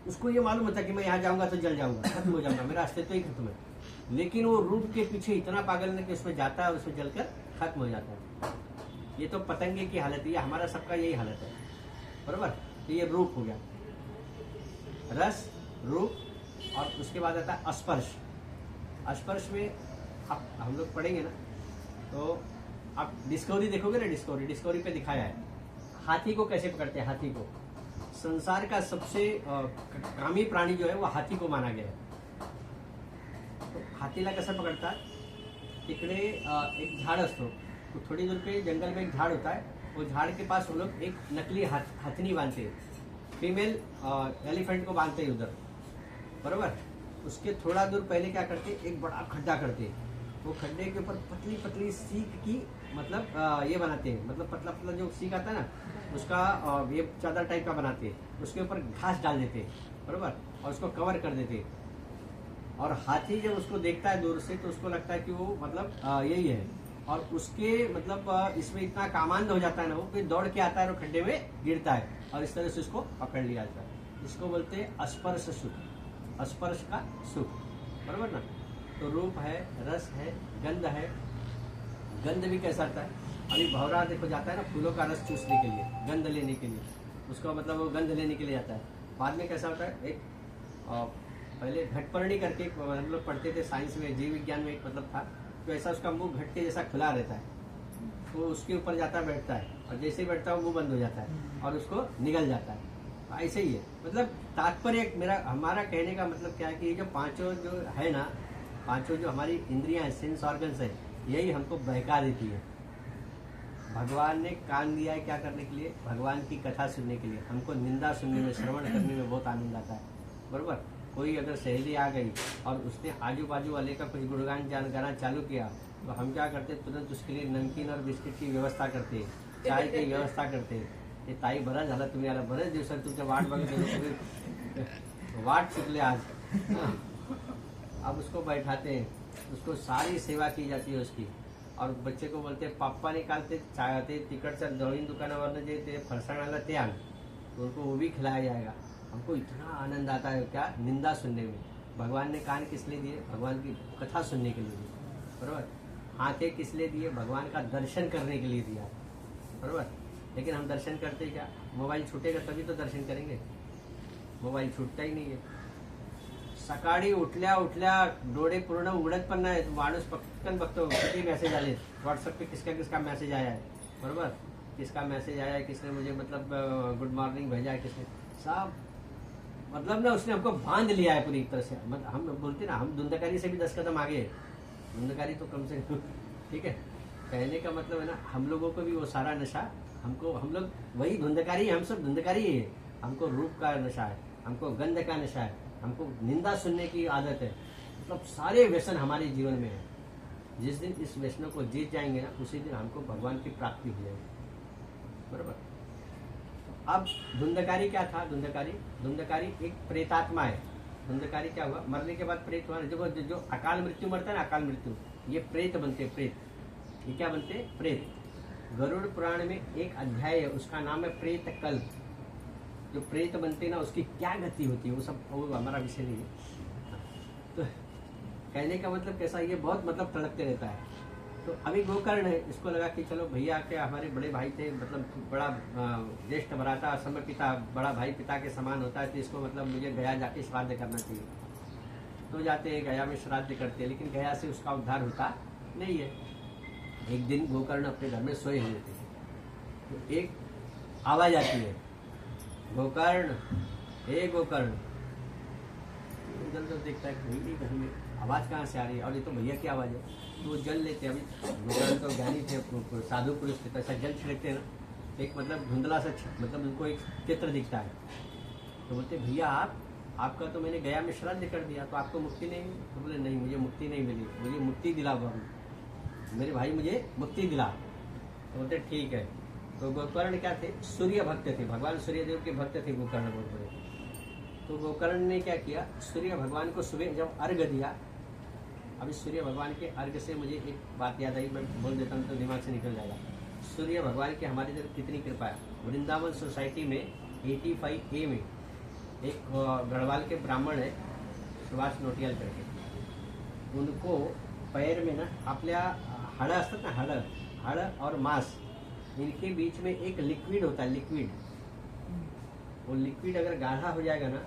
उसको ये मालूम होता है कि मैं यहाँ जाऊंगा तो जल जाऊंगा, खत्म हो जाऊंगा, मेरा अस्तित्व ही खत्म है। लेकिन वो रूप के पीछे इतना पागल है कि उसमें जाता है, उसमें जलकर खत्म हो जाता है। ये तो पतंगे की हालत है, ये हमारा सबका यही हालत है, बराबर। तो ये रूप हो गया, रस, रूप, और उसके बाद आता है स्पर्श। स्पर्श में आप हम लोग पढ़ेंगे ना, तो आप डिस्कवरी देखोगे ना, डिस्कवरी पे दिखाया है हाथी को कैसे पकड़ते हैं। हाथी को संसार का सबसे कामी प्राणी जो है वो हाथी को माना गया है। तो हाथीला कसं पकडतात, तिकडे एक झाड़ असतो, तो थोड़ी दूर पे जंगल में एक झाड़ होता है, वो झाड़ के पास वो लोग एक नकली हथनी बांधते हैं, फीमेल एलिफेंट को बांधते हैं उधर, बराबर। उसके थोड़ा दूर पहले क्या करते, एक बड़ा खड्डा करते, वो खड्डे के ऊपर पतली पतली सीख की मतलब ये बनाते हैं, मतलब पतला पतला जो सीख आता है ना, उसका ये चादर टाइप का बनाते हैं, उसके ऊपर घास डाल देते हैं, बरोबर, और उसको कवर कर देते। और हाथी जब उसको देखता है दूर से तो उसको लगता है कि वो मतलब यही है, और उसके मतलब इसमें इतना कामांध हो जाता है ना, वो फिर दौड़ के आता है और खड्डे में गिरता है, और इस तरह से उसको पकड़ लिया जाता है। इसको बोलते हैं स्पर्श सुख, स्पर्श का सुख, बरोबर ना। तो रूप है, रस है, गंध है। गंध भी कैसा आता है, अभी भौरा देखो जाता है ना फूलों का रस चूसने के लिए, गंध लेने के लिए, उसका मतलब वो गंध लेने के लिए जाता है। बाद में कैसा होता है, एक पहले घटपर्णी करके हम लोग पढ़ते थे साइंस में, जीव विज्ञान में एक मतलब था, तो ऐसा उसका मुंह घट के जैसा खुला रहता है, तो उसके ऊपर जाता है, बैठता है, और जैसे ही बैठता है मुंह बंद हो जाता है और उसको निगल जाता है। ऐसे ही है, मतलब तात्पर्य मेरा हमारा कहने का मतलब क्या है कि ये जो पांचों जो है ना, पांचों जो हमारी इंद्रियां हैं, सेंस ऑर्गन्स है, यही हमको बहका देती है। भगवान ने कान दिया है क्या करने के लिए, भगवान की कथा सुनने के लिए। हमको निंदा सुनने में, श्रवण करने में बहुत आनंद आता है, बरोबर। कोई अगर सहेली आ गई और उसने आजू बाजू वाले का कुछ गुणगान गाना चालू किया, तो हम क्या करते, तुरंत उसके लिए नमकीन और बिस्किट की व्यवस्था करते, चाय की व्यवस्था करते। ये ताई बरं झालं तुम्ही आला, बरेच दिवसात तुमच्या वाट बघत होतो, वाट चुकले आज। अब उसको बैठाते हैं, उसको सारी सेवा की जाती है उसकी, और बच्चे को बोलते पापा निकालते ते तिकडच्या दळीन दुकानावरनं जे ते फरसाण आलं ते आण, तो उनको वो भी खिलाया जाएगा। हमको इतना आनंद आता है क्या, निंदा सुनने में। भगवान ने कान किस लिए दिए, भगवान की कथा सुनने के लिए दिए, बरोबर। आंखें किस लिए दिए, भगवान का दर्शन करने के लिए दिया, बरोबर। लेकिन हम दर्शन करते क्या, मोबाइल छूटेगा तभी तो दर्शन करेंगे, मोबाइल छूटता ही नहीं है। सकाळी उठल्या उठल्या डोळे पूर्ण उघडत पण नाही, माणूस पटकन बघतो किती मेसेज आले व्हाट्सएप पे, किसका किसका मैसेज आया है, बरोबर, किसका मैसेज आया है, किसने मुझे मतलब गुड मॉर्निंग भेजा है, किसने, सब मतलब ना उसने हमको बांध लिया है पूरी तरह से। मतलब हम बोलते ना, हम धुंधकारी से भी 10 कदम आगे है, धुंधकारी तो कम से कम, ठीक है। कहने का मतलब है ना, हम लोगों को भी वो सारा नशा, हमको, हम लोग वही धुंधकारी, हम सब धुंधकारी ही है। हमको रूप का नशा है, हमको गंध का नशा है, हमको निंदा सुनने की आदत है, मतलब सारे व्यसन हमारे जीवन में है। जिस दिन इस व्यसनों को जीत जाएंगे ना, उसी दिन हमको भगवान की प्राप्ति हो जाएगी, बरोबर। अब धुंधकारी क्या था, धुंधकारी एक प्रेतात्मा है। धुंधकारी क्या हुआ, मरने के बाद प्रेत हुआ, जो अकाल मृत्यु मरता है ना, अकाल मृत्यु, ये प्रेत बनते, प्रेत, ये क्या बनते, प्रेत। गरुड़ पुराण में एक अध्याय है, उसका नाम है प्रेत कल्प। जो प्रेत बनते ना, उसकी क्या गति होती है, वो सब वो हमारा विषय नहीं है। तो कहने का मतलब कैसा, ये बहुत मतलब तड़पते रहता है। तो अभी गोकर्ण है, इसको लगा कि चलो भैया के हमारे बड़े भाई थे, मतलब बड़ा ज्येष्ठ भ्राता, समय पिता, बड़ा भाई पिता के समान होता है, तो इसको मतलब मुझे गया जाके श्राद्ध करना चाहिए। तो जाते हैं गया में श्राद्ध करते हैं, लेकिन गया से उसका उद्धार होता नहीं है। एक दिन गोकर्ण अपने घर में सोए हुए थे, तो एक आवाज आती है, गोकर्ण, हे गोकर्ण। इधर उधर देखता है, कोई नहीं घर में, आवाज कहाँ से आ रही है, और ये तो भैया की आवाज है। तो वो जल लेते, अभी गोकर्ण तो ज्ञानी थे, साधु पुरुष थे, तो ऐसा जल छिड़कते हैं ना, एक मतलब धुंधला सा, मतलब उनको एक चित्र दिखता है। तो बोलते भैया आपका तो मैंने गया में श्राद्ध कर दिया, तो आपको मुक्ति नहीं मिली। तो बोले नहीं, मुझे मुक्ति नहीं मिली, मुझे मुक्ति दिला मेरे भाई, मुझे मुक्ति दिला। तो बोलते ठीक है। तो गोकर्ण क्या थे, सूर्य भक्त थे, भगवान सूर्यदेव के भक्त थे गोकर्ण बहुत बड़े। तो गोकर्ण ने क्या किया, सूर्य भगवान को सुबह जब अर्घ दिया, अभी सूर्य भगवान के अर्घ से मुझे एक बात याद आई, मैं बोल देता हूँ तो दिमाग से निकल जाएगा। सूर्य भगवान की हमारी तरफ कितनी कृपा है। वृंदावन सोसाइटी में 85A में एक गढ़वाल के ब्राह्मण है, सुभाष नोटियाल करके, उनको पैर में ना आपल्या हाड़ असतात ना, हाड़ और मांस, इनके बीच में एक लिक्विड होता है, लिक्विड। वो लिक्विड अगर गाढ़ा हो जाएगा ना,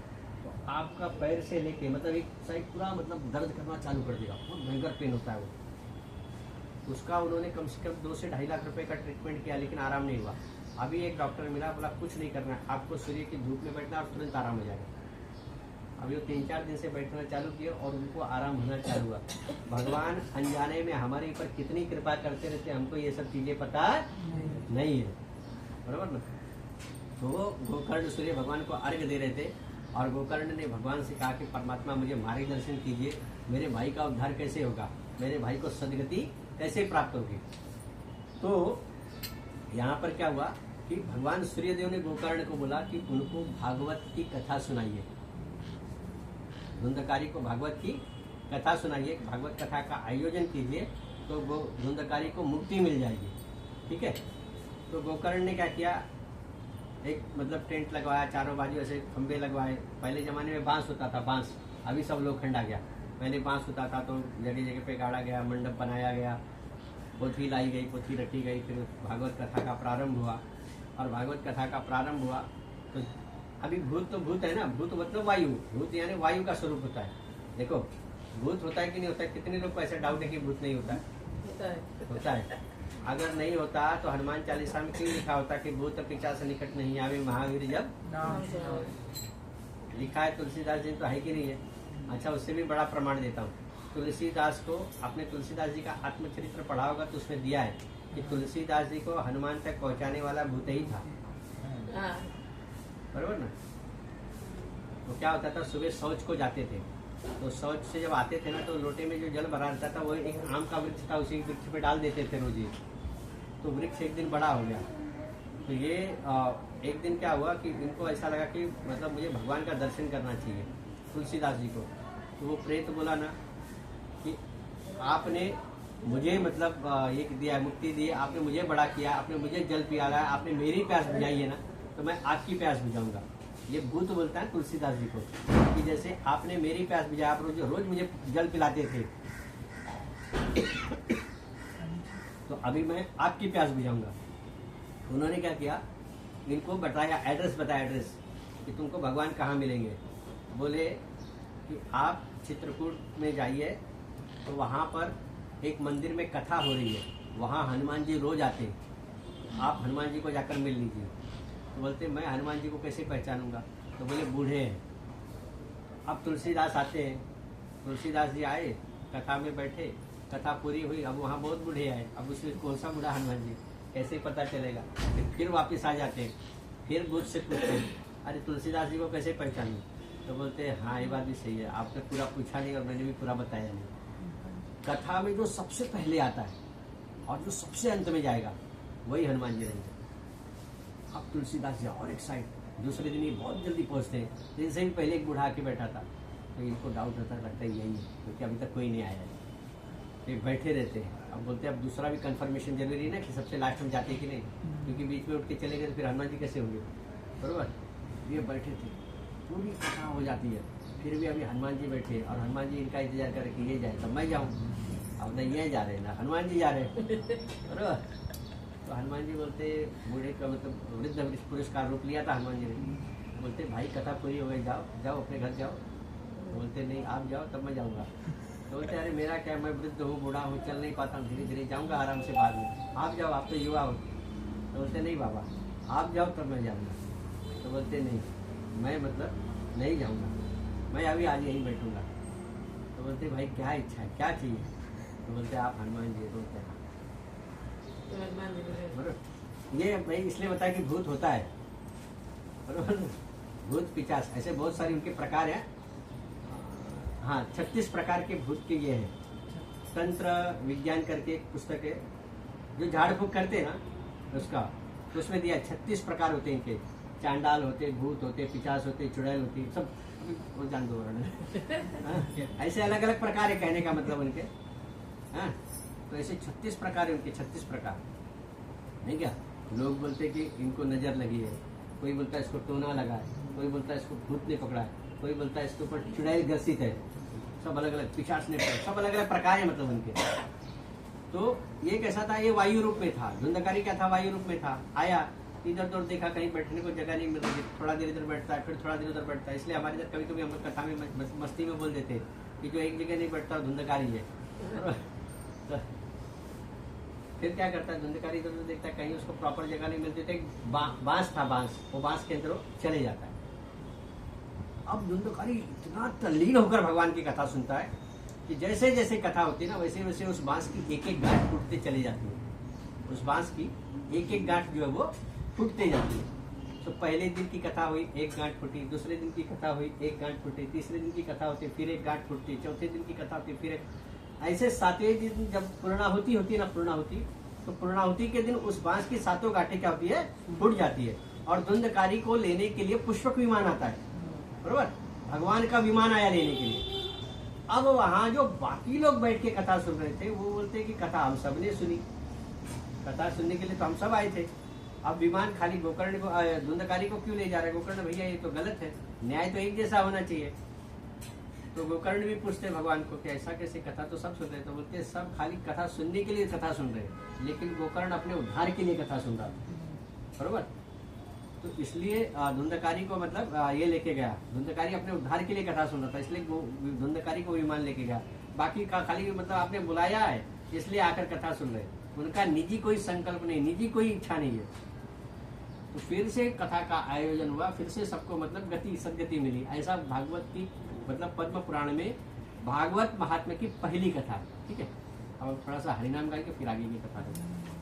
तो आपका पैर से लेके मतलब एक साइड पूरा मतलब दर्द करना चालू कर देगा, बहुत भयंकर पेन होता है वो। उसका उन्होंने कम से कम 2 से 2.5 लाख रुपए का ट्रीटमेंट किया, लेकिन आराम नहीं हुआ। अभी एक डॉक्टर मिला, बोला कुछ नहीं करना है, आपको सूर्य की धूप में बैठना और तुरंत आराम हो जाएगा। अभी वो 3-4 दिन से बैठना चालू किए और उनको आराम होना चालू हुआ। भगवान अनजाने में हमारे ऊपर कितनी कृपा करते रहते, हमको ये सब चीजें पता नहीं है, बराबर ना। तो वो गोकर्ण सूर्य भगवान को अर्घ दे रहे थे, और गोकर्ण ने भगवान से कहा कि परमात्मा मुझे मार्गदर्शन कीजिए, मेरे भाई का उद्धार कैसे होगा, मेरे भाई को सदगति कैसे प्राप्त होगी। तो यहाँ पर क्या हुआ कि भगवान सूर्यदेव ने गोकर्ण को बोला कि उनको भागवत की कथा सुनाइए। धुंधकारी को भागवत की कथा सुनाइए, भागवत कथा का आयोजन कीजिए, तो धुंधकारी को मुक्ति मिल जाएगी। ठीक है। तो गोकर्ण ने क्या किया, एक मतलब टेंट लगवाया, चारों बाजू ऐसे खंबे लगवाए। पहले जमाने में बांस होता था, बांस, अभी सब लोखंड आ गया। पहले बांस होता था तो जगह जगह पे गाड़ा गया, मंडप बनाया गया, पोथी लाई गई, पोथी रखी गई, फिर भागवत कथा का प्रारंभ हुआ। और भागवत कथा का प्रारंभ हुआ तो अभी भूत तो भूत है ना, भूत मतलब वायु, भूत यानी वायु का स्वरूप होता है। देखो भूत होता है कि नहीं होता है, कितने लोग को ऐसा डाउट है कि भूत नहीं होता है? होता है। अगर नहीं होता तो हनुमान चालीसा में क्यों लिखा होता कि भूत पिशाच निकट नहीं आवे महावीर जब लिखा है? तुलसीदास जी तो है कि नहीं है? अच्छा, उससे भी बड़ा प्रमाण देता हूँ। तुलसीदास को, आपने तुलसीदास जी का आत्मचरित्र पढ़ा होगा तो उसमें दिया है कि तुलसीदास जी को हनुमान तक पहुंचाने वाला भूत ही था। बरोबर ना? तो क्या होता था, सुबह शौच को जाते थे, तो शौच से जब आते थे ना तो लोटे में जो जल भरा रहता था वो एक आम का वृक्ष था, उसी वृक्ष पे डाल देते थे रोज ही। तो वृक्ष एक दिन बड़ा हो गया। तो ये एक दिन क्या हुआ कि इनको ऐसा लगा कि मतलब मुझे भगवान का दर्शन करना चाहिए, तुलसीदास जी को। तो वो प्रेत बोला ना कि आपने मुझे मतलब ये दिया, मुक्ति दी, आपने मुझे बड़ा किया, आपने मुझे जल पियाला, आपने मेरी प्यास बुझाई है ना, तो मैं आपकी प्यास बुझाऊंगा। ये भूत बोलता है तुलसीदास जी को कि जैसे आपने मेरी प्यास बुझाया, आप रोज मुझे जल पिलाते थे, तो अभी मैं आपकी प्यास बुझाऊंगा। उन्होंने क्या किया, इनको बताया, एड्रेस बताया, एड्रेस कि तुमको भगवान कहाँ मिलेंगे। बोले कि आप चित्रकूट में जाइए, तो वहाँ पर एक मंदिर में कथा हो रही है, वहाँ हनुमान जी रोज आते हैं, आप हनुमान जी को जाकर मिल लीजिए। तो बोलते मैं हनुमान जी को कैसे पहचानूंगा? तो बोले बूढ़े हैं। अब तुलसीदास आते हैं, तुलसीदास जी आए, कथा में बैठे, कथा पूरी हुई, अब वहाँ बहुत बूढ़े आए, अब उसमें कौन सा बूढ़ा हनुमान जी, कैसे पता चलेगा? फिर वापस आ जाते हैं, फिर बुद्ध से पूछते हैं अरे तुलसीदास जी को कैसे पहचानूं? तो बोलते हैं हाँ ये बात भी सही है, आपने पूरा पूछा नहीं और मैंने भी पूरा बताया नहीं। कथा में जो सबसे पहले आता है और जो सबसे अंत में जाएगा वही हनुमान जी रहेंगे। अब तुलसीदास जी और एक साइड, दूसरे दिन ये बहुत जल्दी पहुंचते हैं, इनसे भी पहले एक बूढ़ा आके बैठा था, तो इनको डाउट होता लगता है यही है, क्योंकि अभी तक कोई नहीं आया है। ये बैठे रहते हैं। अब बोलते हैं अब दूसरा भी कंफर्मेशन जरूरी है ना कि सबसे लास्ट में जाते कि नहीं, क्योंकि बीच में उठ के चले गए तो फिर हनुमान जी कैसे होंगे? बरोबर। ये बैठे थे, पूरी कथा हो जाती है, फिर भी अभी हनुमान जी बैठे और हनुमान जी इनका इंतजार करे कि ये जाए तब मैं जाऊँ। अब नहीं ये जा रहे ना हनुमान जी जा रहे, बरोबर। तो हनुमान जी बोलते, बूढ़े का मतलब वृद्ध पुरुष का रूप लिया था हनुमान जी ने। बोलते भाई कथा पूरी हो गई, जाओ जाओ अपने घर जाओ। बोलते नहीं आप जाओ तब मैं जाऊँगा। तो बोलते अरे मेरा क्या, मैं वृद्ध हूँ, बूढ़ा हूँ, चल नहीं पाता हूँ, धीरे धीरे जाऊँगा आराम से बाद में, आप जाओ, आप तो युवा हो। तो बोलते नहीं बाबा आप जाओ तब मैं जाऊँगा। तो बोलते नहीं मैं मतलब नहीं जाऊँगा, मैं अभी आज यहीं बैठूँगा। तो बोलते भाई क्या इच्छा है, क्या चाहिए? तो बोलते आप हनुमान जी। बोलते हैं बरोबर। ये भाई इसलिए बताया कि भूत होता है, बरोबर। भूत पिशाच ऐसे बहुत सारी उनके प्रकार हैं। हाँ 36 प्रकार के भूत के ये हैं। तंत्र विज्ञान करके एक पुस्तक है, जो झाड़ फूक करते हैं ना उसका, तो उसमें दिया 36 प्रकार होते हैं इनके। चांडाल होते, भूत होते, पिशाच होते, चुड़ैल होती, सब वो जान दो। ऐसे अलग अलग प्रकार है कहने का मतलब उनके। हाँ तो ऐसे 36 प्रकार है उनके, 36 प्रकार। नहीं क्या लोग बोलते कि इनको नजर लगी है, कोई बोलता है इसको टोना लगा है, कोई बोलता है इसको भूत ने पकड़ा है, कोई बोलता है इसके ऊपर चुड़ैल ग्रसित है, सब अलग अलग, पिशाच ने पकड़ा, सब अलग अलग प्रकार है मतलब उनके। तो ये कैसा था, ये वायु रूप में था। धुंधकारी क्या था, वायु रूप में था। आया इधर उधर देखा, कहीं बैठने को जगह नहीं मिल रही, थोड़ा देर इधर बैठता है, फिर थोड़ा देर उधर बैठता है। इसलिए हमारे इधर कभी कभी हम लोग कथा में मस्ती में बोल देते कि जो एक जगह नहीं बैठता धुंधकारी है। तो फिर क्या करता है, धुंधकारी इधर उधर देखता है, कहीं उसको प्रॉपर जगह नहीं मिलती, तो बांस था, बांस, वो बांस के अंदर चले जाता है। अब धुंधकारी इतना तल्लीन होकर भगवान की कथा सुनता है कि जैसे जैसे कथा होती है ना, वैसे वैसे उस बांस की एक एक गांठ टूटते चली जाती है। उस बांस की एक एक गांठ जो है वो टूटते जाती है। तो पहले दिन की कथा हुई, एक गांठ फूटी, दूसरे दिन की कथा हुई, एक गांठ फूटी, तीसरे दिन की कथा होती, फिर एक गांठ फूटती, चौथे दिन की कथा होती, फिर एक, ऐसे 7वें दिन जब पूर्णाहुति होती है ना, पूर्णाहुति, तो पूर्णाहुति के दिन उस बांस की 7 गांठें क्या होती है, फूट जाती है। और धुंधकारी को लेने के लिए पुष्पक विमान आता है, बरोबर। भगवान का विमान आया लेने के लिए। अब वहां जो बाकी लोग बैठ के कथा सुन रहे थे वो बोलते कि कथा हम सब ने सुनी, कथा सुनने के लिए तो हम सब आए थे, अब विमान खाली गोकर्ण को धुंधकारी को क्यों ले जा रहे हैं? गोकर्ण भैया ये तो गलत है, न्याय तो एक जैसा होना चाहिए। तो गोकर्ण भी पूछते भगवान को कि ऐसा कैसे, कथा तो सब सुन रहे, तो बोलते सब खाली कथा सुनने के लिए कथा सुन रहे, लेकिन गोकर्ण अपने उद्धार के लिए कथा सुन रहा था, बरोबर। तो इसलिए धुंधकारी को मतलब ये लेके गया, धुंधकारी अपने उद्धार के लिए कथा सुन रहा था, इसलिए धुंधकारी को विमान लेके गया। बाकी का खाली मतलब आपने बुलाया है इसलिए आकर कथा सुन रहे, उनका निजी कोई संकल्प नहीं, निजी कोई इच्छा नहीं है। तो फिर से कथा का आयोजन हुआ, फिर से सबको मतलब गति सदगति मिली। ऐसा भागवत की मतलब पद्म पुराण में भागवत महात्म्य की पहली कथा है। ठीक है, अब थोड़ा सा हरिनाम गाएंगे फिर आगे की कथा है।